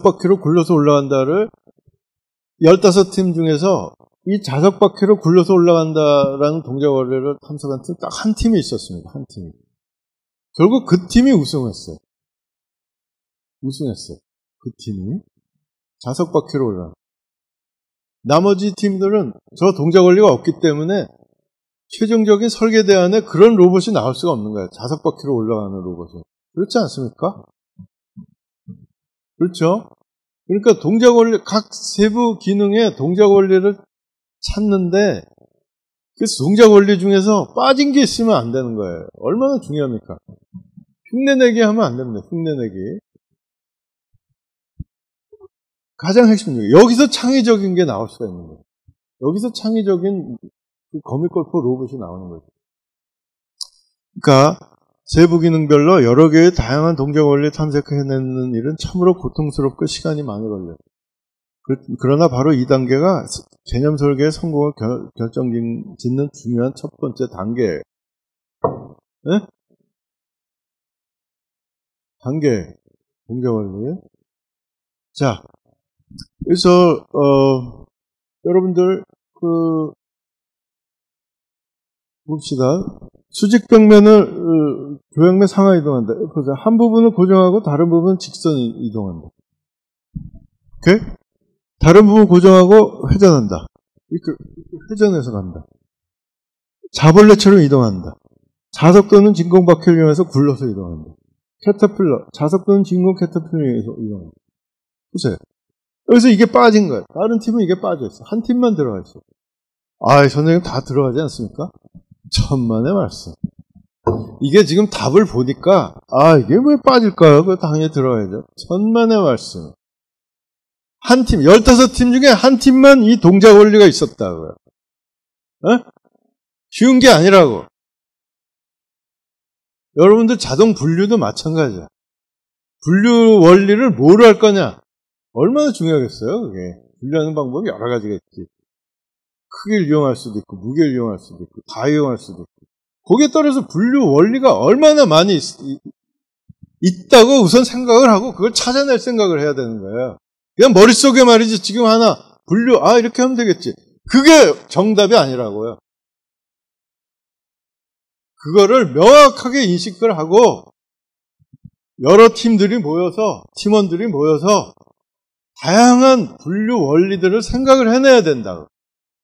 바퀴로 굴러서 올라간다를 15팀 중에서 이 자석 바퀴로 굴러서 올라간다라는 동작 원리를 탐색한 팀 딱 한 팀이 있었습니다. 한 팀이. 결국 그 팀이 우승했어요. 그 팀이. 자석 바퀴로 올라가. 나머지 팀들은 저 동작 원리가 없기 때문에 최종적인 설계 대안에 그런 로봇이 나올 수가 없는 거예요. 자석 바퀴로 올라가는 로봇은. 그렇지 않습니까? 그렇죠? 그러니까 동작 원리, 각 세부 기능의 동작 원리를 찾는데 그 동작 원리 중에서 빠진 게 있으면 안 되는 거예요. 얼마나 중요합니까? 흉내내기 하면 안 됩니다. 흉내내기. 가장 핵심적이에요. 여기서 창의적인 게 나올 수가 있는 거예요. 여기서 창의적인 그 거미골프 로봇이 나오는 거죠. 그러니까 세부 기능별로 여러 개의 다양한 동작 원리를 탐색해내는 일은 참으로 고통스럽고 시간이 많이 걸려요. 그러나 바로 이 단계가 개념 설계의 성공을 결정짓는 중요한 첫 번째 단계예요. 네? 단계 동작 원리. 자, 그래서 여러분들 봅시다. 수직 벽면을 조향 및 상하 이동한다. 그래서 한 부분을 고정하고 다른 부분은 직선 이동한다. 오케이? 다른 부분 고정하고 회전한다. 이렇게 회전해서 간다. 자벌레처럼 이동한다. 자석 또는 진공 바퀴를 이용해서 굴러서 이동한다. 캐터필러, 자석 또는 진공 캐터필러를 이용해서 이동한다. 보세요. 여기서 이게 빠진 거예요. 다른 팀은 이게 빠져있어. 한 팀만 들어가 있어. 아, 선생님 다 들어가지 않습니까? 천만의 말씀. 이게 지금 답을 보니까, 이게 왜 빠질까요? 그거 당연히 들어가야죠. 천만의 말씀. 한 팀, 15팀 중에 한 팀만 이 동작 원리가 있었다고요. 쉬운 게 아니라고. 여러분들 자동 분류도 마찬가지야. 분류 원리를 뭐로 할 거냐? 얼마나 중요하겠어요, 그게. 분류하는 방법이 여러 가지가 있지. 크기를 이용할 수도 있고, 무게를 이용할 수도 있고, 다 이용할 수도 있고. 거기에 따라서 분류 원리가 얼마나 많이 있다고 우선 생각을 하고, 그걸 찾아낼 생각을 해야 되는 거예요. 그냥 머릿속에 말이지, 지금 하나, 분류, 이렇게 하면 되겠지. 그게 정답이 아니라고요. 그거를 명확하게 인식을 하고, 여러 팀원들이 모여서, 다양한 분류 원리들을 생각을 해내야 된다고.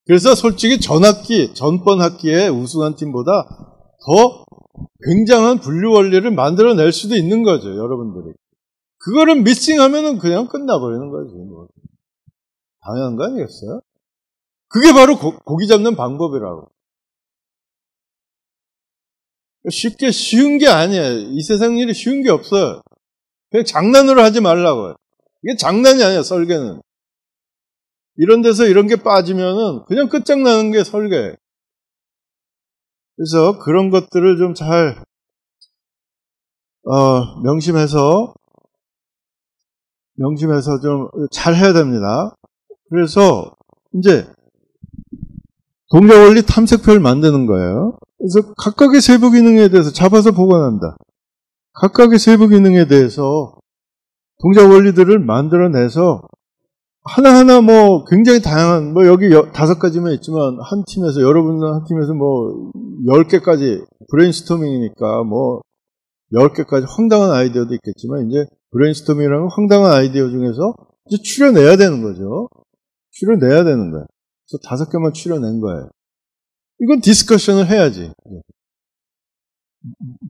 그래서 솔직히 전번 학기에 우승한 팀보다 더 굉장한 분류 원리를 만들어낼 수도 있는 거죠, 여러분들이. 그거를 미싱하면은 그냥 끝나버리는 거죠. 뭐. 당연한 거 아니겠어요? 그게 바로 고기 잡는 방법이라고. 쉬운 게 아니에요. 이 세상 일이 쉬운 게 없어요. 그냥 장난으로 하지 말라고요. 이게 장난이 아니야, 설계는. 이런 데서 이런 게 빠지면은 그냥 끝장나는 게 설계. 그래서 그런 것들을 좀 잘, 명심해서 좀 잘 해야 됩니다. 그래서 이제 동작 원리 탐색표를 만드는 거예요. 그래서 각각의 세부 기능에 대해서 잡아서 보관한다. 각각의 세부 기능에 대해서 동작 원리들을 만들어내서 하나하나 뭐 굉장히 다양한, 뭐 여기 5가지만 있지만 한 팀에서, 여러분은 한 팀에서 뭐 10개까지 브레인스토밍이니까 뭐 10개까지 황당한 아이디어도 있겠지만 이제 브레인스토밍이라는 황당한 아이디어 중에서 이제 추려내야 되는 거죠. 추려내야 되는 거예요. 그래서 5개만 추려낸 거예요. 이건 디스커션을 해야지.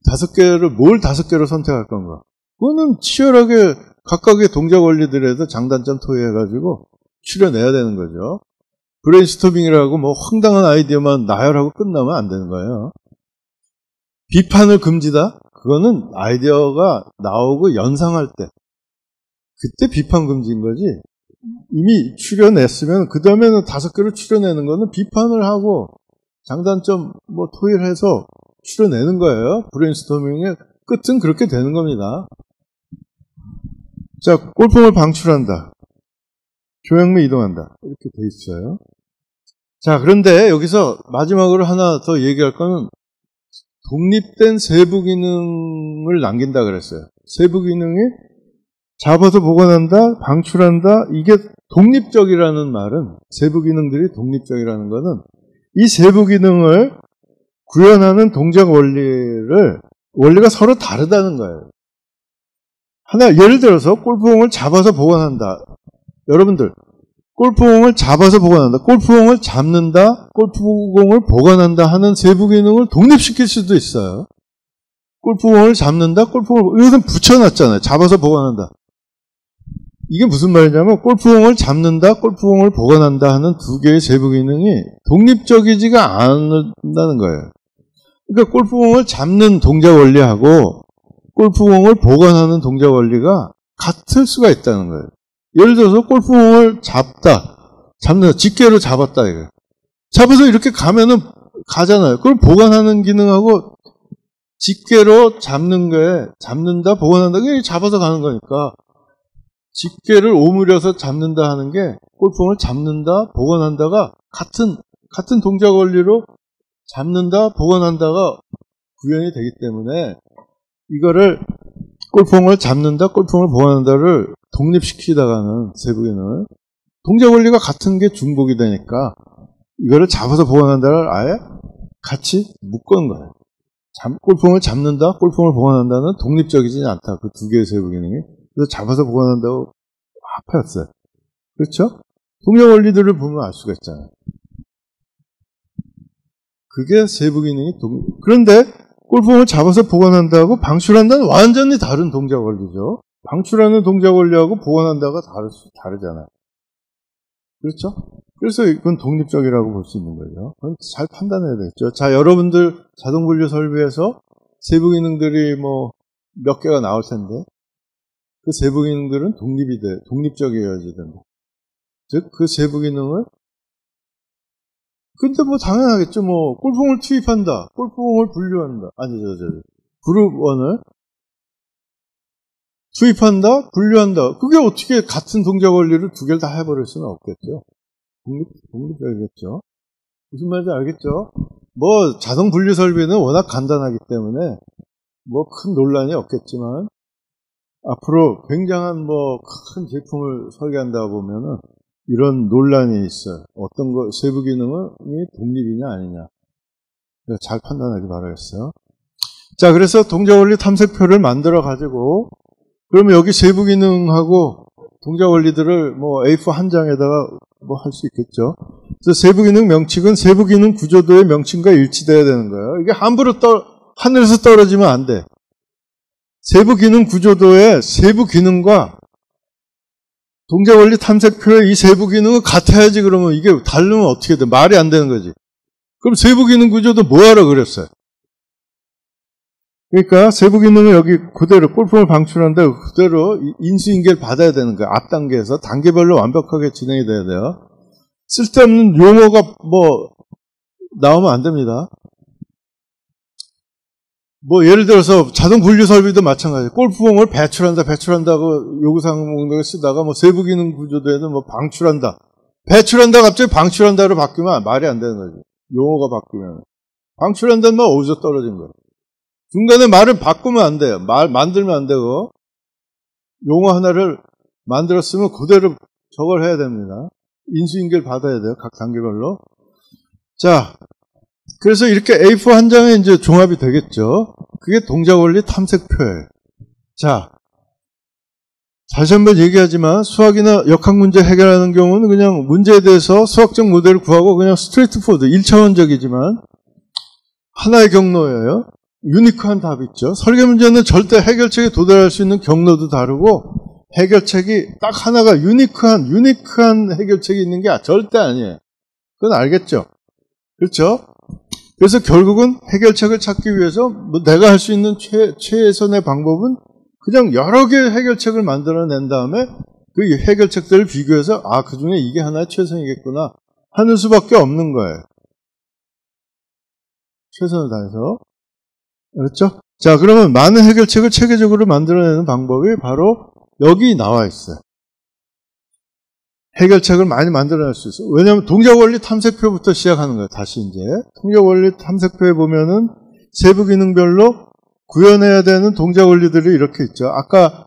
5개를, 뭘 5개로 선택할 건가? 그거는 치열하게 각각의 동작 원리들에서 장단점 토의해가지고 추려내야 되는 거죠. 브레인스토밍이라고 뭐 황당한 아이디어만 나열하고 끝나면 안 되는 거예요. 비판을 금지다? 그거는 아이디어가 나오고 연상할 때, 그때 비판 금지인 거지. 이미 추려냈으면 그 다음에는 5개를 추려내는 거는 비판을 하고 장단점 뭐 토의를 해서 추려내는 거예요. 브레인스토밍의 끝은 그렇게 되는 겁니다. 자, 꼴통을 방출한다. 교양 및 이동한다. 이렇게 돼 있어요. 자, 그런데 여기서 마지막으로 하나 더 얘기할 거는 독립된 세부 기능을 남긴다 그랬어요. 세부 기능이 잡아서 보관한다, 방출한다. 이게 독립적이라는 말은, 세부 기능들이 독립적이라는 것은 이 세부 기능을 구현하는 동작 원리가 서로 다르다는 거예요. 예를 들어서 골프공을 잡아서 보관한다. 여러분들, 골프공을 잡아서 보관한다. 골프공을 잡는다. 골프공을 보관한다 하는 세부 기능을 독립시킬 수도 있어요. 골프공을 잡는다. 이것은 붙여놨잖아요. 잡아서 보관한다. 이게 무슨 말이냐면 골프공을 잡는다. 골프공을 보관한다 하는 2개의 세부 기능이 독립적이지가 않는다는 거예요. 그러니까 골프공을 잡는 동작 원리하고 골프공을 보관하는 동작 원리가 같을 수가 있다는 거예요. 예를 들어서 골프공을 잡는다, 집게로 잡았다 이거예요. 잡아서 이렇게 가면은 가잖아요. 그걸 보관하는 기능하고 집게로 잡는 거에 잡는다, 보관한다, 이게 잡아서 가는 거니까 집게를 오므려서 잡는다 하는 게 골프공을 잡는다, 보관한다가 같은 동작 원리로 잡는다, 보관한다가 구현이 되기 때문에 이거를 골프공을 잡는다, 골프공을 보관한다를 독립시키다가는 세부 기능을 동작 원리가 같은 게 중복이 되니까 이거를 잡아서 보관한다를 아예 같이 묶은 거예요. 골프공을 잡는다, 골프공을 보관한다는 독립적이지 않다. 그 2개의 세부 기능이. 그래서 잡아서 보관한다고 합했어요. 그렇죠? 동작 원리들을 보면 알 수가 있잖아요. 그게 세부 기능이 그런데 골프공을 잡아서 보관한다고 방출한다는 완전히 다른 동작 원리죠. 방출하는 동작 원리하고 보관한다가 다르잖아요. 그렇죠? 그래서 이건 독립적이라고 볼 수 있는 거죠. 그건 잘 판단해야 되겠죠. 자, 여러분들 자동 분류 설비에서 세부 기능들이 뭐 몇 개가 나올 텐데 그 세부 기능들은 독립적이어야지 된다. 즉, 그 세부 기능을 근데 뭐 당연하겠죠. 뭐 골프공을 투입한다. 골프공을 분류한다. 그룹 1을 투입한다. 분류한다. 그게 어떻게 같은 동작 원리를 2개를 다 해버릴 수는 없겠죠. 독립적이겠죠. 무슨 말인지 알겠죠? 뭐 자동 분류 설비는 워낙 간단하기 때문에 뭐 큰 논란이 없겠지만 앞으로 굉장한 뭐 큰 제품을 설계한다 보면은 이런 논란이 있어요. 어떤 거, 세부 기능이 독립이냐 아니냐. 잘 판단하기 바라겠어요. 자, 그래서 동작 원리 탐색표를 만들어 가지고, 그러면 여기 세부 기능하고 동작 원리들을 뭐 A4 한 장에다가 뭐 할 수 있겠죠. 그래서 세부 기능 명칭은 세부 기능 구조도의 명칭과 일치돼야 되는 거예요. 이게 함부로 하늘에서 떨어지면 안 돼. 세부 기능 구조도의 세부 기능과 동작 원리 탐색표의 이 세부 기능은 같아야지. 그러면 이게 다르면 어떻게 돼? 말이 안 되는 거지. 그럼 세부 기능 구조도 뭐하러 그랬어요? 그러니까 세부 기능을 여기 그대로 골프공을 방출한다 그대로 인수인계를 받아야 되는 거예요. 앞 단계에서 단계별로 완벽하게 진행이 돼야 돼요. 쓸데없는 용어가 뭐 나오면 안 됩니다. 뭐 예를 들어서 자동 분류 설비도 마찬가지예요. 골프공을 배출한다고 요구사항을 쓰다가 뭐 세부 기능 구조도에는 뭐 방출한다. 배출한다 갑자기 방출한다로 바뀌면 말이 안 되는 거죠. 용어가 바뀌면. 방출한다는 말 어디서 떨어진 거예요. 중간에 말을 바꾸면 안 돼요. 말 만들면 안 되고 용어 하나를 만들었으면 그대로 저걸 해야 됩니다. 인수인계를 받아야 돼요. 각 단계별로. 자, 그래서 이렇게 A4 한 장에 이제 종합이 되겠죠. 그게 동작원리 탐색표예요. 자, 다시 한번 얘기하지만 수학이나 역학 문제 해결하는 경우는 그냥 문제에 대해서 수학적 모델을 구하고 그냥 스트레이트 포드 1차원적이지만 하나의 경로예요. 유니크한 답이 있죠. 설계 문제는 절대 해결책에 도달할 수 있는 경로도 다르고 해결책이 딱 하나가 유니크한 해결책이 있는 게 절대 아니에요. 그건 알겠죠? 그렇죠? 그래서 결국은 해결책을 찾기 위해서 뭐 내가 할 수 있는 최선의 방법은 그냥 여러 개의 해결책을 만들어낸 다음에 그 해결책들을 비교해서 그 중에 이게 하나의 최선이겠구나 하는 수밖에 없는 거예요. 최선을 다해서. 그렇죠? 자, 그러면 많은 해결책을 체계적으로 만들어내는 방법이 바로 여기 나와 있어요. 해결책을 많이 만들어낼 수 있어요. 왜냐하면 동작원리 탐색표부터 시작하는 거예요. 다시 이제 동작원리 탐색표에 보면은 세부 기능별로 구현해야 되는 동작원리들이 이렇게 있죠. 아까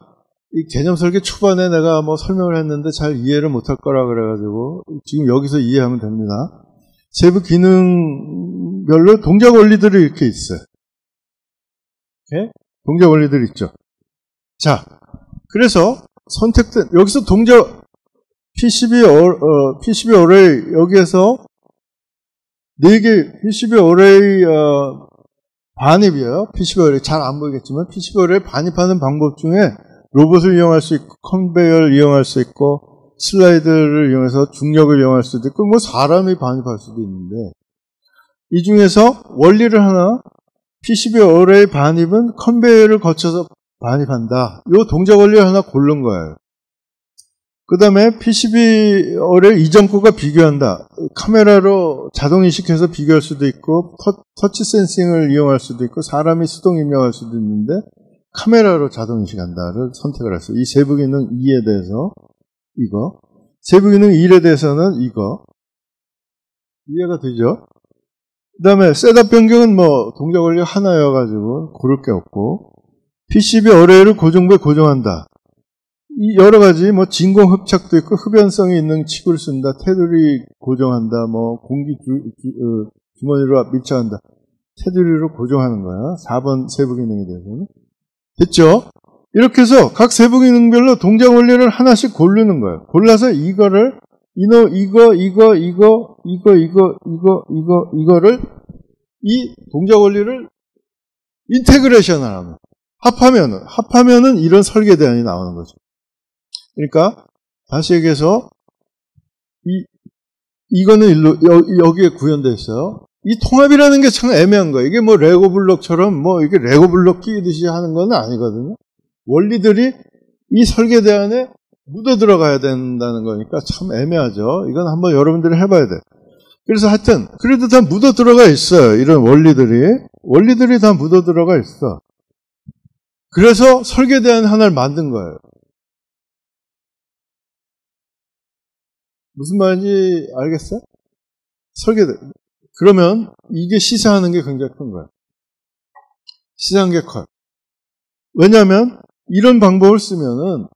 이 개념 설계 초반에 내가 뭐 설명을 했는데 잘 이해를 못할 거라 그래가지고 지금 여기서 이해하면 됩니다. 세부 기능별로 동작원리들이 이렇게 있어요. 이렇게 동작원리들이 있죠. 자, 그래서 선택된 여기서 PCB 어레이 여기에서 4개 PCB 어레이 반입이에요. PCB 어레이 잘 안 보이겠지만 PCB 어레이 반입하는 방법 중에 로봇을 이용할 수 있고 컨베이어를 이용할 수 있고 슬라이드를 이용해서 중력을 이용할 수도 있고 뭐 사람이 반입할 수도 있는데 이 중에서 원리를 하나 PCB 어레이 반입은 컨베이어를 거쳐서 반입한다. 이 동작 원리를 하나 고른 거예요. 그 다음에 PCB 어레이 이전 거가 비교한다. 카메라로 자동 인식해서 비교할 수도 있고 터치 센싱을 이용할 수도 있고 사람이 수동 입력할 수도 있는데 카메라로 자동 인식한다를 선택을 했어요. 이 세부 기능 2에 대해서 이거 세부 기능 1에 대해서는 이거 이해가 되죠? 그 다음에 셋업 변경은 뭐 동작 원리 하나여가지고 고를 게 없고 PCB 어레이를 고정부에 고정한다. 이 여러 가지 뭐 진공 흡착도 있고 흡연성이 있는 치구를 쓴다. 테두리 고정한다. 뭐 공기 주머니로 밀착한다. 테두리로 고정하는 거야. 4번 세부 기능에 대해서는. 됐죠? 이렇게 해서 각 세부 기능별로 동작 원리를 하나씩 고르는 거예요. 골라서 이거를 이거를 이 동작 원리를 인테그레이션을 하면 합하면은 이런 설계 대안이 나오는 거죠. 그러니까 다시 얘기해서 이거는 여기에 구현되어 있어요. 이 통합이라는 게 참 애매한 거예요. 이게 뭐 레고 블록처럼 뭐 이게 레고 블록 끼듯이 하는 건 아니거든요. 원리들이 이 설계 대안에 묻어 들어가야 된다는 거니까 참 애매하죠. 이건 한번 여러분들이 해봐야 돼. 그래서 하여튼 그래도 다 묻어 들어가 있어요. 이런 원리들이 다 묻어 들어가 있어. 그래서 설계 대안 하나를 만든 거예요. 무슨 말인지 알겠어요? 설계대. 그러면 이게 시사하는 게 굉장히 큰 거예요. 시사하는 게 커요. 왜냐하면 이런 방법을 쓰면은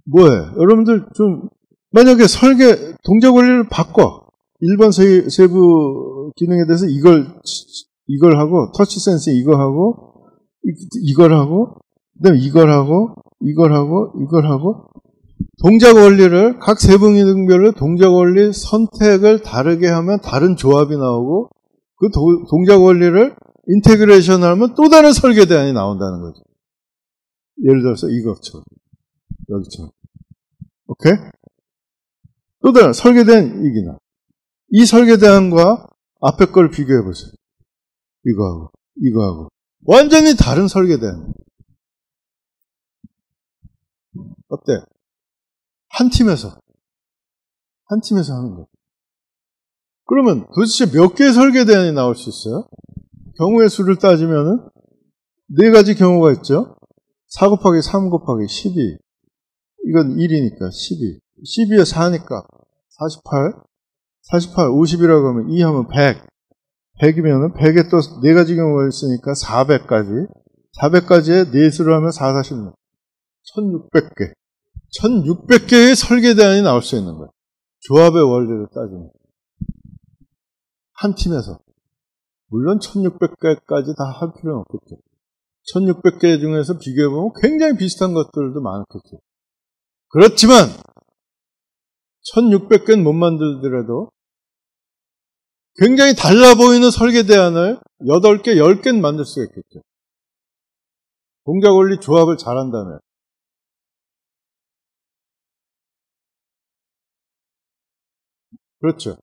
뭐예요? 여러분들 좀 만약에 설계 동작 원리를 바꿔 1번 세부 기능에 대해서 이걸 하고 터치 센싱 이거 하고 이걸 하고 그다음에 이걸 하고 동작 원리를 각 세부 기능별로 동작 원리 선택을 다르게 하면 다른 조합이 나오고 그 동작 원리를 인테그레이션 하면 또 다른 설계 대안이 나온다는 거죠. 예를 들어서 이것처럼 여기처럼 오케이? 또 다른 설계 대안 이기나 이 설계 대안과 앞에 걸 비교해 보세요. 이거하고 완전히 다른 설계대안. 어때? 한 팀에서 하는 거예요. 그러면 도대체 몇 개의 설계대안이 나올 수 있어요? 경우의 수를 따지면은 4가지 경우가 있죠. 4 곱하기 3 곱하기 12. 이건 1이니까 12. 12에 4니까 48. 50이라고 하면 2 하면 100. 100이면은 100에 또 4가지 경우가 있으니까 400까지. 400까지에 4수를 하면 4, 46. 1600개. 1600개의 설계대안이 나올 수 있는 거예요. 조합의 원리를 따지면. 한 팀에서. 물론 1600개까지 다 할 필요는 없겠죠. 1600개 중에서 비교해보면 굉장히 비슷한 것들도 많겠죠. 그렇지만 1600개는 못 만들더라도 굉장히 달라 보이는 설계대안을 8개, 10개는 만들 수가 있겠죠. 동작 원리 조합을 잘한다면. 그렇죠.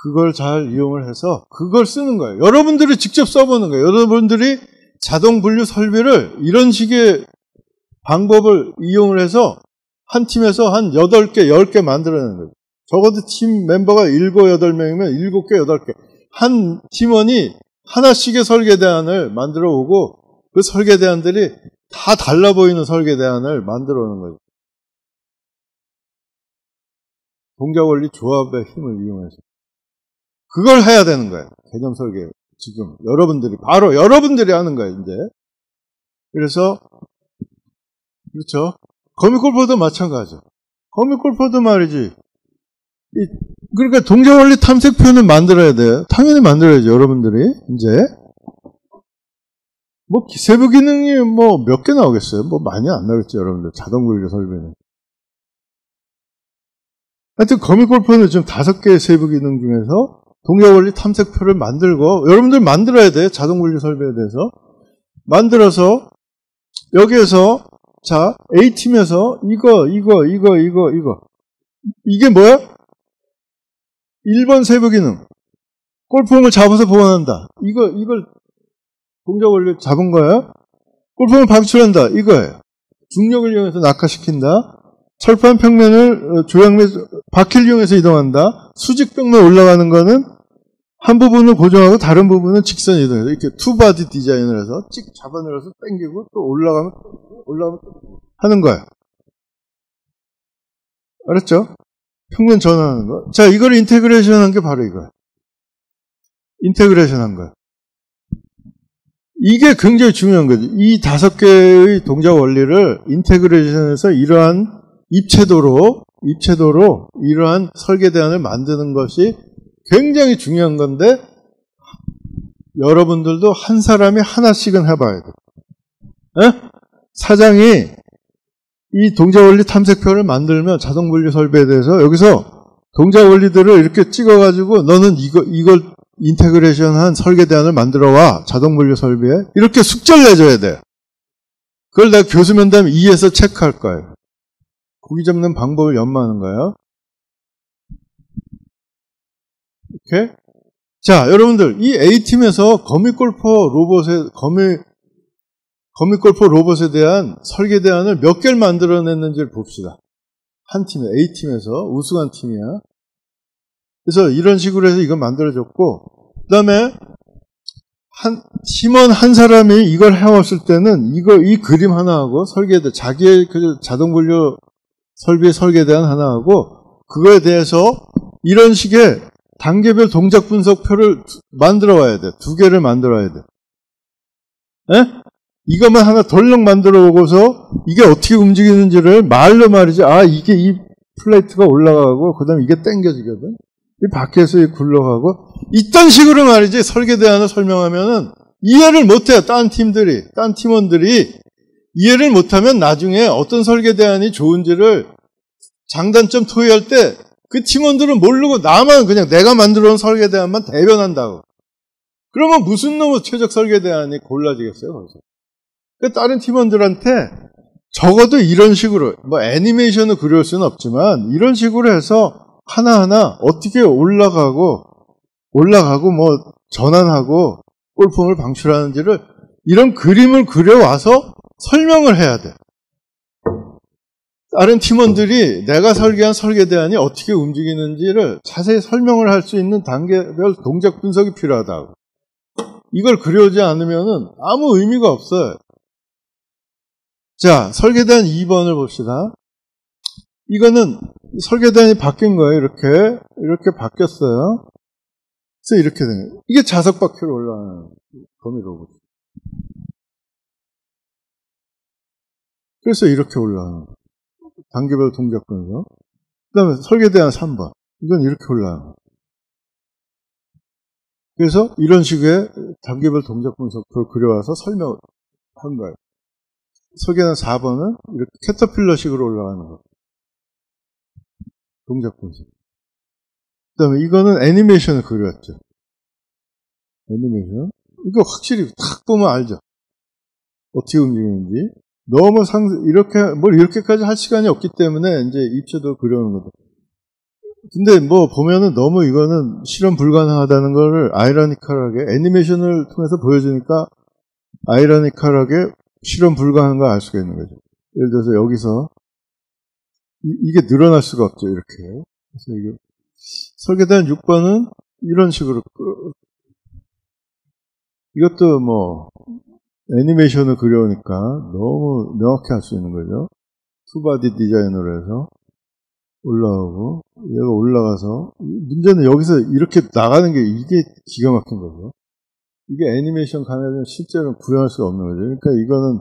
그걸 잘 이용을 해서 그걸 쓰는 거예요. 여러분들이 직접 써보는 거예요. 여러분들이 자동 분류 설비를 이런 식의 방법을 이용을 해서 한 팀에서 한 8개, 10개 만들어내는 거예요. 적어도 팀 멤버가 7, 8명이면 7개, 8개. 한 팀원이 하나씩의 설계대안을 만들어 오고 그 설계대안들이 다 달라 보이는 설계대안을 만들어 오는 거죠. 동작 원리 조합의 힘을 이용해서. 그걸 해야 되는 거예요. 개념 설계. 지금 바로 여러분들이 하는 거예요, 이제. 그래서, 그렇죠. 거미골퍼도 마찬가지죠. 거미골퍼도 말이지. 그러니까 동작 원리 탐색표는 만들어야 돼요. 당연히 만들어야죠, 여러분들이. 이제. 세부 기능이 몇 개 나오겠어요? 많이 안 나오겠죠, 여러분들. 자동 분류 설비는. 하여튼 거미골퍼는 지금 5개의 세부 기능 중에서 동작 원리 탐색표를 만들고, 여러분들 만들어야 돼요. 자동 분류 설비에 대해서. 만들어서, 여기에서, 자, A팀에서 이거. 이게 뭐야? 1번 세부 기능. 골프공을 잡아서 보완한다. 이걸 동작 원리 잡은 거예요. 골프공을 방출한다. 이거예요. 중력을 이용해서 낙하시킨다. 철판 평면을 조약 및 바퀴를 이용해서 이동한다. 수직 벽면 올라가는 거는 한 부분을 고정하고 다른 부분은 직선 이동해서 이렇게 투바디 디자인을 해서 찍 잡아내려서 당기고 또 올라가면 하는 거예요. 알았죠? 평면 전환하는 거. 자, 이걸 인테그레이션 한 게 바로 이거예요. 인테그레이션 한 거예요. 이게 굉장히 중요한 거죠. 이 5개의 동작 원리를 인테그레이션해서 이러한 입체도로 이러한 설계대안을 만드는 것이 굉장히 중요한 건데, 여러분들도 한 사람이 하나씩은 해봐야 돼요. 사장이 이 동작 원리 탐색표를 만들면 자동 분류 설비에 대해서 여기서 동작 원리들을 이렇게 찍어가지고 너는 이걸 인테그레이션한 설계대안을 만들어 와. 자동 분류 설비에. 이렇게 숙제를 내줘야 돼요. 그걸 내가 교수 면담 2에서 체크할 거예요. 고기 잡는 방법을 연마하는 거예요. 오케이? 자, 여러분들, 이 A팀에서 거미골퍼 로봇에 대한 설계대안을 몇 개를 만들어냈는지를 봅시다. 한 팀에, A팀에서, 우승한 팀이야. 그래서 이런 식으로 해서 이거 만들어줬고, 그 다음에, 팀원 한 사람이 이걸 해왔을 때는, 이 그림 하나하고 자기의 그 자동 분류 설비의 설계대안 하나하고, 그거에 대해서 이런 식의 단계별 동작 분석표를 만들어 와야 돼. 2개를 만들어 와야 돼. 이것만 하나 덜렁 만들어 오고서 이게 어떻게 움직이는지를 말로 말이지. 이게 이 플레이트가 올라가고, 그 다음에 이게 당겨지거든. 이 밖에서 굴러가고. 이딴 식으로 말이지, 설계대안을 설명하면은 이해를 못해요. 딴 팀원들이 이해를 못하면 나중에 어떤 설계대안이 좋은지를 장단점 토의할 때 그 팀원들은 모르고 나만 그냥 내가 만들어 온 설계대안만 대변한다고. 그러면 무슨 놈의 최적 설계대안이 골라지겠어요, 거기서. 그러니까 다른 팀원들한테 적어도 이런 식으로, 애니메이션을 그릴 수는 없지만, 이런 식으로 해서 하나하나 어떻게 올라가고, 전환하고, 골프공을 방출하는지를 이런 그림을 그려와서 설명을 해야 돼. 다른 팀원들이 내가 설계한 설계 대안이 어떻게 움직이는지를 자세히 설명을 할 수 있는 단계별 동작 분석이 필요하다고. 이걸 그려오지 않으면 아무 의미가 없어요. 자, 설계 대안 2번을 봅시다. 이거는 설계 대안이 바뀐 거예요. 이렇게 바뀌었어요. 그래서 이렇게 된 거예요. 이게 자석 바퀴로 올라가는 범위로. 그래서 이렇게 올라가는 거예요. 단계별 동작 분석. 그 다음에 설계 대안 3번. 이건 이렇게 올라가는 거예요. 그래서 이런 식의 단계별 동작 분석을 그려와서 설명한 거예요. 설계대안 4번은 이렇게 캐터필러식으로 올라가는 거예요. 동작 분석. 그 다음에 이거는 애니메이션을 그렸죠. 애니메이션. 이거 확실히 탁 보면 알죠. 어떻게 움직이는지. 너무 이렇게까지 할 시간이 없기 때문에 이제 입체도 그려오는 거죠. 근데 뭐 보면은 너무 이거는 실현 불가능하다는 거를 아이러니컬하게 애니메이션을 통해서 보여주니까 아이러니컬하게 실현 불가능한 걸 알 수가 있는 거죠. 예를 들어서 여기서 이게 늘어날 수가 없죠. 이렇게. 그래서 이게 설계대안 6번은 이런 식으로 이것도 뭐 애니메이션을 그려오니까 너무 명확히 할 수 있는 거죠. 투바디 디자인으로 해서 올라오고 얘가 올라가서 문제는 여기서 이렇게 나가는 게 이게 기가 막힌 거죠. 이게 애니메이션 카메라는 실제로 구현할 수가 없는 거죠. 그러니까 이거는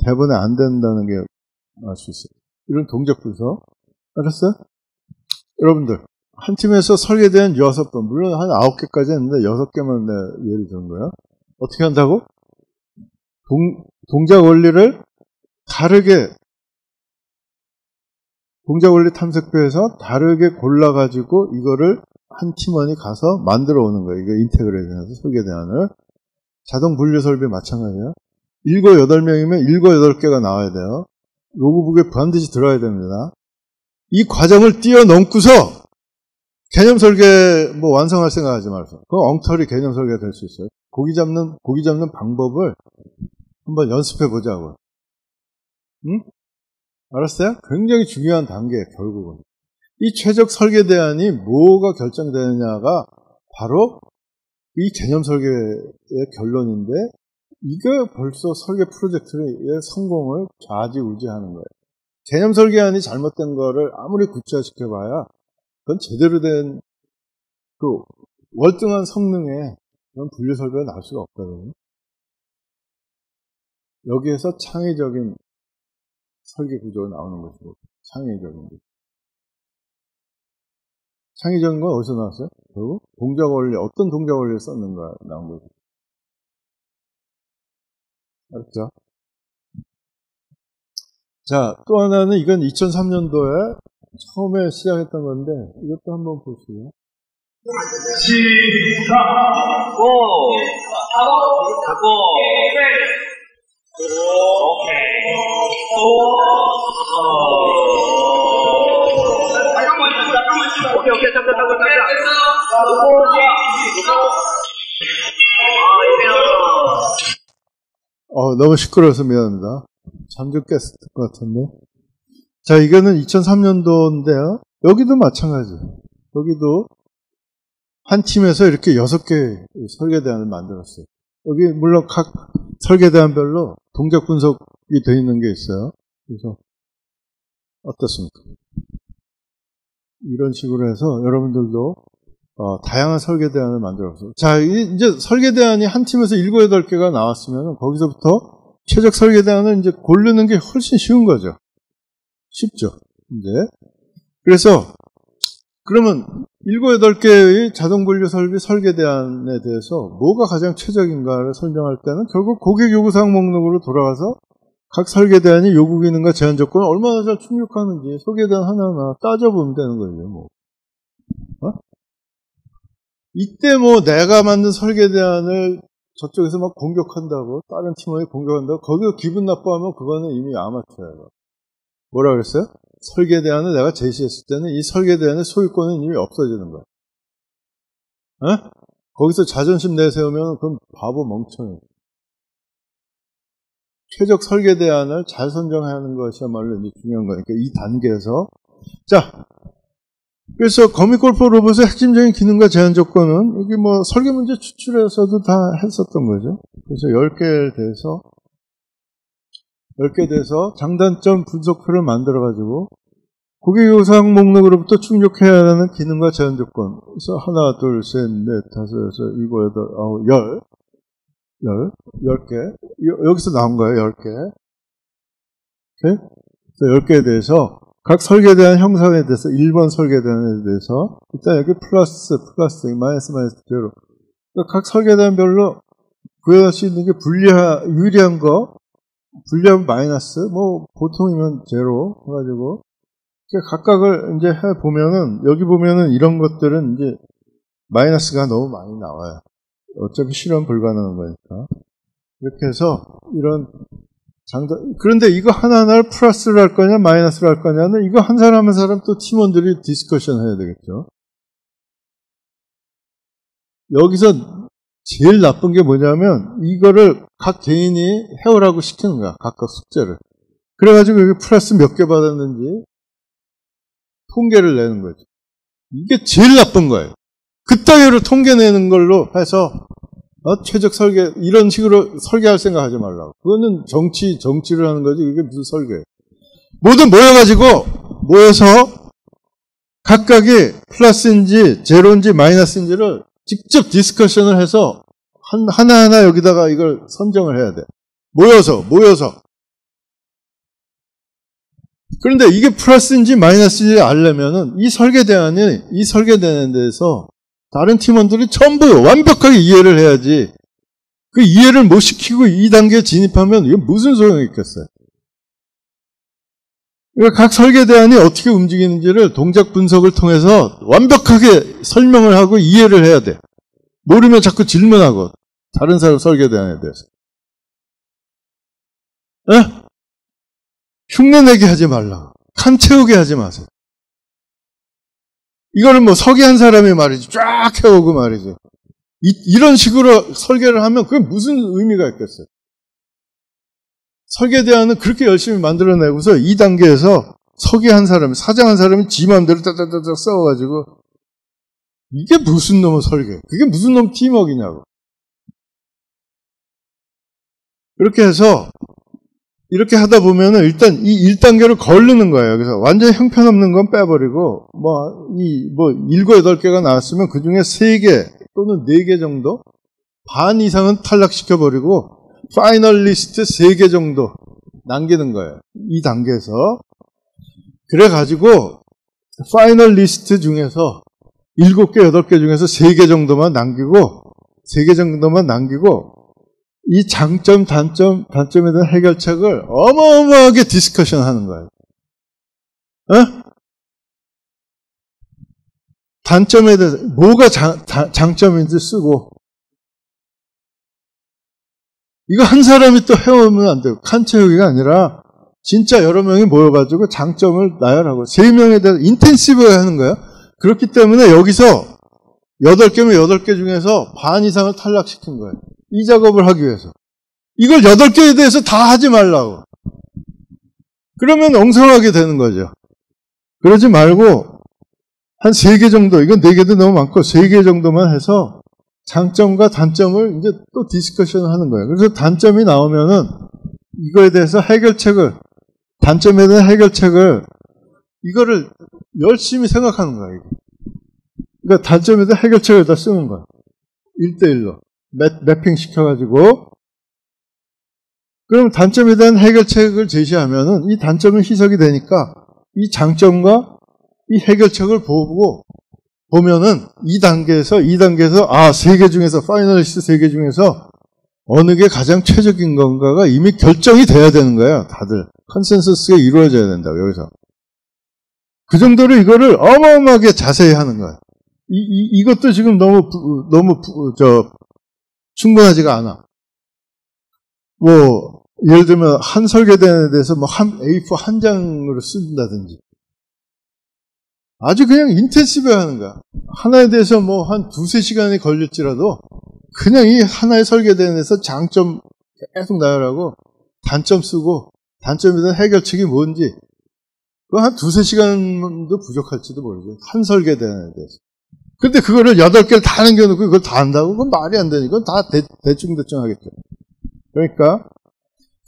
대본에 안 된다는 게 알 수 있어요. 이런 동작 분석. 알았어요? 여러분들 한 팀에서 설계된 6번 물론 한 9개까지 했는데 6개만 내가 예를 드는 거야. 어떻게 한다고? 동작 원리를 다르게 동작 원리 탐색표에서 다르게 골라가지고 이거를 한 팀원이 가서 만들어 오는 거예요. 이거 인테그레이션해서 설계 대안을. 자동 분류 설비 마찬가지예요. 7, 8명이면 7, 8개가 나와야 돼요. 로그북에 반드시 들어야 됩니다. 이 과정을 뛰어넘고서 개념 설계 뭐 완성할 생각하지 마세요. 그건 엉터리 개념 설계가 될 수 있어요. 고기 잡는 방법을 한번 연습해 보자고. 응? 알았어요? 굉장히 중요한 단계예요, 결국은. 이 최적 설계 대안이 뭐가 결정되느냐가 바로 이 개념 설계의 결론인데, 이거 벌써 설계 프로젝트의 성공을 좌지우지하는 거예요. 개념 설계안이 잘못된 거를 아무리 구체화시켜봐야 그건 제대로 된 그 월등한 성능의 그런 분류 설계가 나올 수가 없거든요. 여기에서 창의적인 설계 구조가 나오는 것이고, 창의적인 게. 창의적인 건 어디서 나왔어요? 결국 동작 원리, 어떤 동작 원리를 썼는가 나온 거죠. 알았죠? 자, 또 하나는 이건 2003년도에 처음에 시작했던 건데, 이것도 한번 보시죠. 시작! 고! 하고! 오케이. 잠깐만. 오케이, 잠깐. 너무 시끄러워서 미안합니다. 잠 좀 깼을 것 같은데. 자, 이거는 2003년도인데요. 여기도 마찬가지예요. 여기도 한 팀에서 이렇게 6개 설계 대안을 만들었어요. 여기 물론 각 설계 대안별로 동작 분석이 되어 있는 게 있어요. 그래서 어떻습니까? 이런 식으로 해서 여러분들도 다양한 설계 대안을 만들었어요. 자, 이제 설계 대안이 한 팀에서 7, 8개가 나왔으면 거기서부터 최적 설계 대안을 이제 고르는 게 훨씬 쉬운 거죠. 쉽죠. 이제. 그래서 그러면 7, 8개의 자동 분류 설비 설계 대안에 대해서 뭐가 가장 최적인가를 설명할 때는 결국 고객 요구사항 목록으로 돌아가서 각 설계 대안이 요구 기능과 제한 조건을 얼마나 잘 충족하는지 설계 대안 하나하나 따져보면 되는 거예요. 뭐. 이때 뭐 내가 만든 설계 대안을 저쪽에서 막 공격한다고, 다른 팀원이 공격한다고, 거기서 기분 나빠하면 그거는 이미 아마추어예요. 뭐라 그랬어요? 설계 대안을 내가 제시했을 때는 이 설계 대안의 소유권은 이미 없어지는 거야. 거기서 자존심 내세우면 그건 바보 멍청해. 최적 설계 대안을 잘 선정하는 것이야말로 이제 중요한 거니까 이 단계에서. 자, 그래서 거미골프 로봇의 핵심적인 기능과 제한 조건은 여기 뭐 설계 문제 추출해서도 다 했었던 거죠. 그래서 10개 돼서 장단점 분석표를 만들어가지고 고객 요청 목록으로부터 충족해야 하는 기능과 제한 조건. 그래서 하나, 둘, 셋, 넷, 다섯, 여섯, 일곱, 여덟, 아홉, 10개. 여기서 나온 거예요, 10개. 오케이? 그래서 10개에 대해서 각 설계에 대한 형상에 대해서 1번 설계에 대해서 일단 여기 플러스, 마이너스, 제로. 그러니까 각 설계에 대한 별로 구현할 수 있는 게 유리한 거, 불리하면 마이너스, 뭐 보통이면 제로 해가지고 각각을 이제 해 보면은 여기 보면은 이런 것들은 이제 마이너스가 너무 많이 나와요. 어차피 실현 불가능한 거니까. 이렇게 해서 이런 그런데 이거 하나하나를 플러스를 할 거냐 마이너스를 할 거냐는 이거 한 사람 한 사람 또 팀원들이 디스커션 해야 되겠죠. 여기서 제일 나쁜 게 뭐냐면 이거를 각 개인이 해오라고 시키는 거야. 각각 숙제를. 그래가지고 여기 플러스 몇 개 받았는지 통계를 내는 거죠. 이게 제일 나쁜 거예요. 그따위로 통계 내는 걸로 해서 최적 설계 이런 식으로 설계할 생각하지 말라고. 그거는 정치를 하는 거지. 이게 무슨 설계예요. 모두 모여서 각각이 플러스인지 제로인지 마이너스인지를 직접 디스커션을 해서 하나하나 여기다가 이걸 선정을 해야 돼. 모여서. 그런데 이게 플러스인지 마이너스인지 알려면은 이 설계되는 데서 다른 팀원들이 전부 완벽하게 이해를 해야지. 그 이해를 못 시키고 이 단계에 진입하면 이게 무슨 소용이 있겠어요. 그러니까 각 설계대안이 어떻게 움직이는지를 동작 분석을 통해서 완벽하게 설명을 하고 이해를 해야 돼. 모르면 자꾸 질문하고 다른 사람 설계대안에 대해서. 흉내내게 하지 말라. 칸 채우게 하지 마세요. 이거를 뭐 서기한 사람이 말이지 쫙 해오고 말이지. 이런 식으로 설계를 하면 그게 무슨 의미가 있겠어요. 설계대안은 그렇게 열심히 만들어내고서 2단계에서 서기한 사람이, 사장한 사람이 지 맘대로 따다다닥 써가지고 이게 무슨 놈의 설계, 그게 무슨 놈 팀워크냐고. 그렇게 해서 이렇게 하다 보면은 일단 이 1단계를 거르는 거예요. 그래서 완전 형편없는 건 빼버리고, 7, 8개가 나왔으면 그 중에 3개 또는 4개 정도? 반 이상은 탈락시켜버리고, 파이널리스트 3개 정도 남기는 거예요. 이 단계에서. 그래가지고, 파이널리스트 중에서 7개, 8개 중에서 3개 정도만 남기고, 이 장점, 단점에 대한 해결책을 어마어마하게 디스커션 하는 거예요. 단점에 대해서, 뭐가 장점인지 쓰고, 이거 한 사람이 또 해오면 안 돼요. 칸 채우기가 아니라, 진짜 여러 명이 모여가지고 장점을 나열하고, 3명에 대해서 인텐시브하게 하는 거예요. 그렇기 때문에 여기서 8개면 8개 중에서 반 이상을 탈락시킨 거예요. 이 작업을 하기 위해서. 이걸 8개에 대해서 다 하지 말라고. 그러면 엉성하게 되는 거죠. 그러지 말고 한 3개 정도, 이건 4개도 너무 많고 3개 정도만 해서 장점과 단점을 이제 또 디스커션을 하는 거예요. 그래서 단점이 나오면은 이거에 대해서 단점에 대한 해결책을 이거를 열심히 생각하는 거예요. 그러니까 단점에 대한 해결책을 다 쓰는 거예요. 1대1로. 매핑 시켜가지고. 그럼 단점에 대한 해결책을 제시하면은 이 단점은 희석이 되니까 이 장점과 이 해결책을 보면은 2단계에서 3개 중에서 파이널리스트 3개 중에서 어느 게 가장 최적인 건가가 이미 결정이 돼야 되는 거예요. 다들 컨센서스가 이루어져야 된다고 여기서. 그 정도로 이거를 어마어마하게 자세히 하는 거예요. 이것도 지금 너무 충분하지가 않아. 예를 들면, 한 설계대안에 대해서 A4 한 장으로 쓴다든지. 아주 그냥 인텐시브에 하는 거야. 하나에 대해서 한 2-3시간이 걸릴지라도, 그냥 이 하나의 설계대안에서 장점 계속 나열하고, 단점 쓰고 단점에 대한 해결책이 뭔지 그거 한 2-3시간도 부족할지도 모르죠. 한 설계대안에 대해서. 근데 그거를 8개를 다 남겨놓고 그걸 다 한다고? 그건 말이 안 되니까 다 대충 하겠죠. 그러니까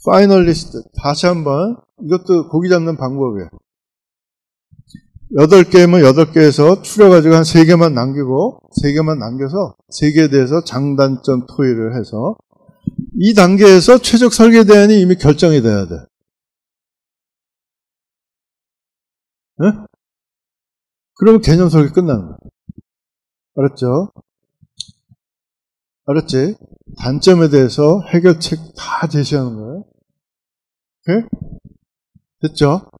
파이널리스트 다시 한번 이것도 고기 잡는 방법이에요. 8개면 8개에서 추려가지고 한 3개만 남기고 3개만 남겨서 3개에 대해서 장단점 토의를 해서 이 단계에서 최적 설계대안이 이미 결정이 돼야 돼. 네? 그러면 개념 설계 끝나는 거야. 알았죠? 알았지? 단점에 대해서 해결책 다 제시하는 거예요. 오케이? 됐죠?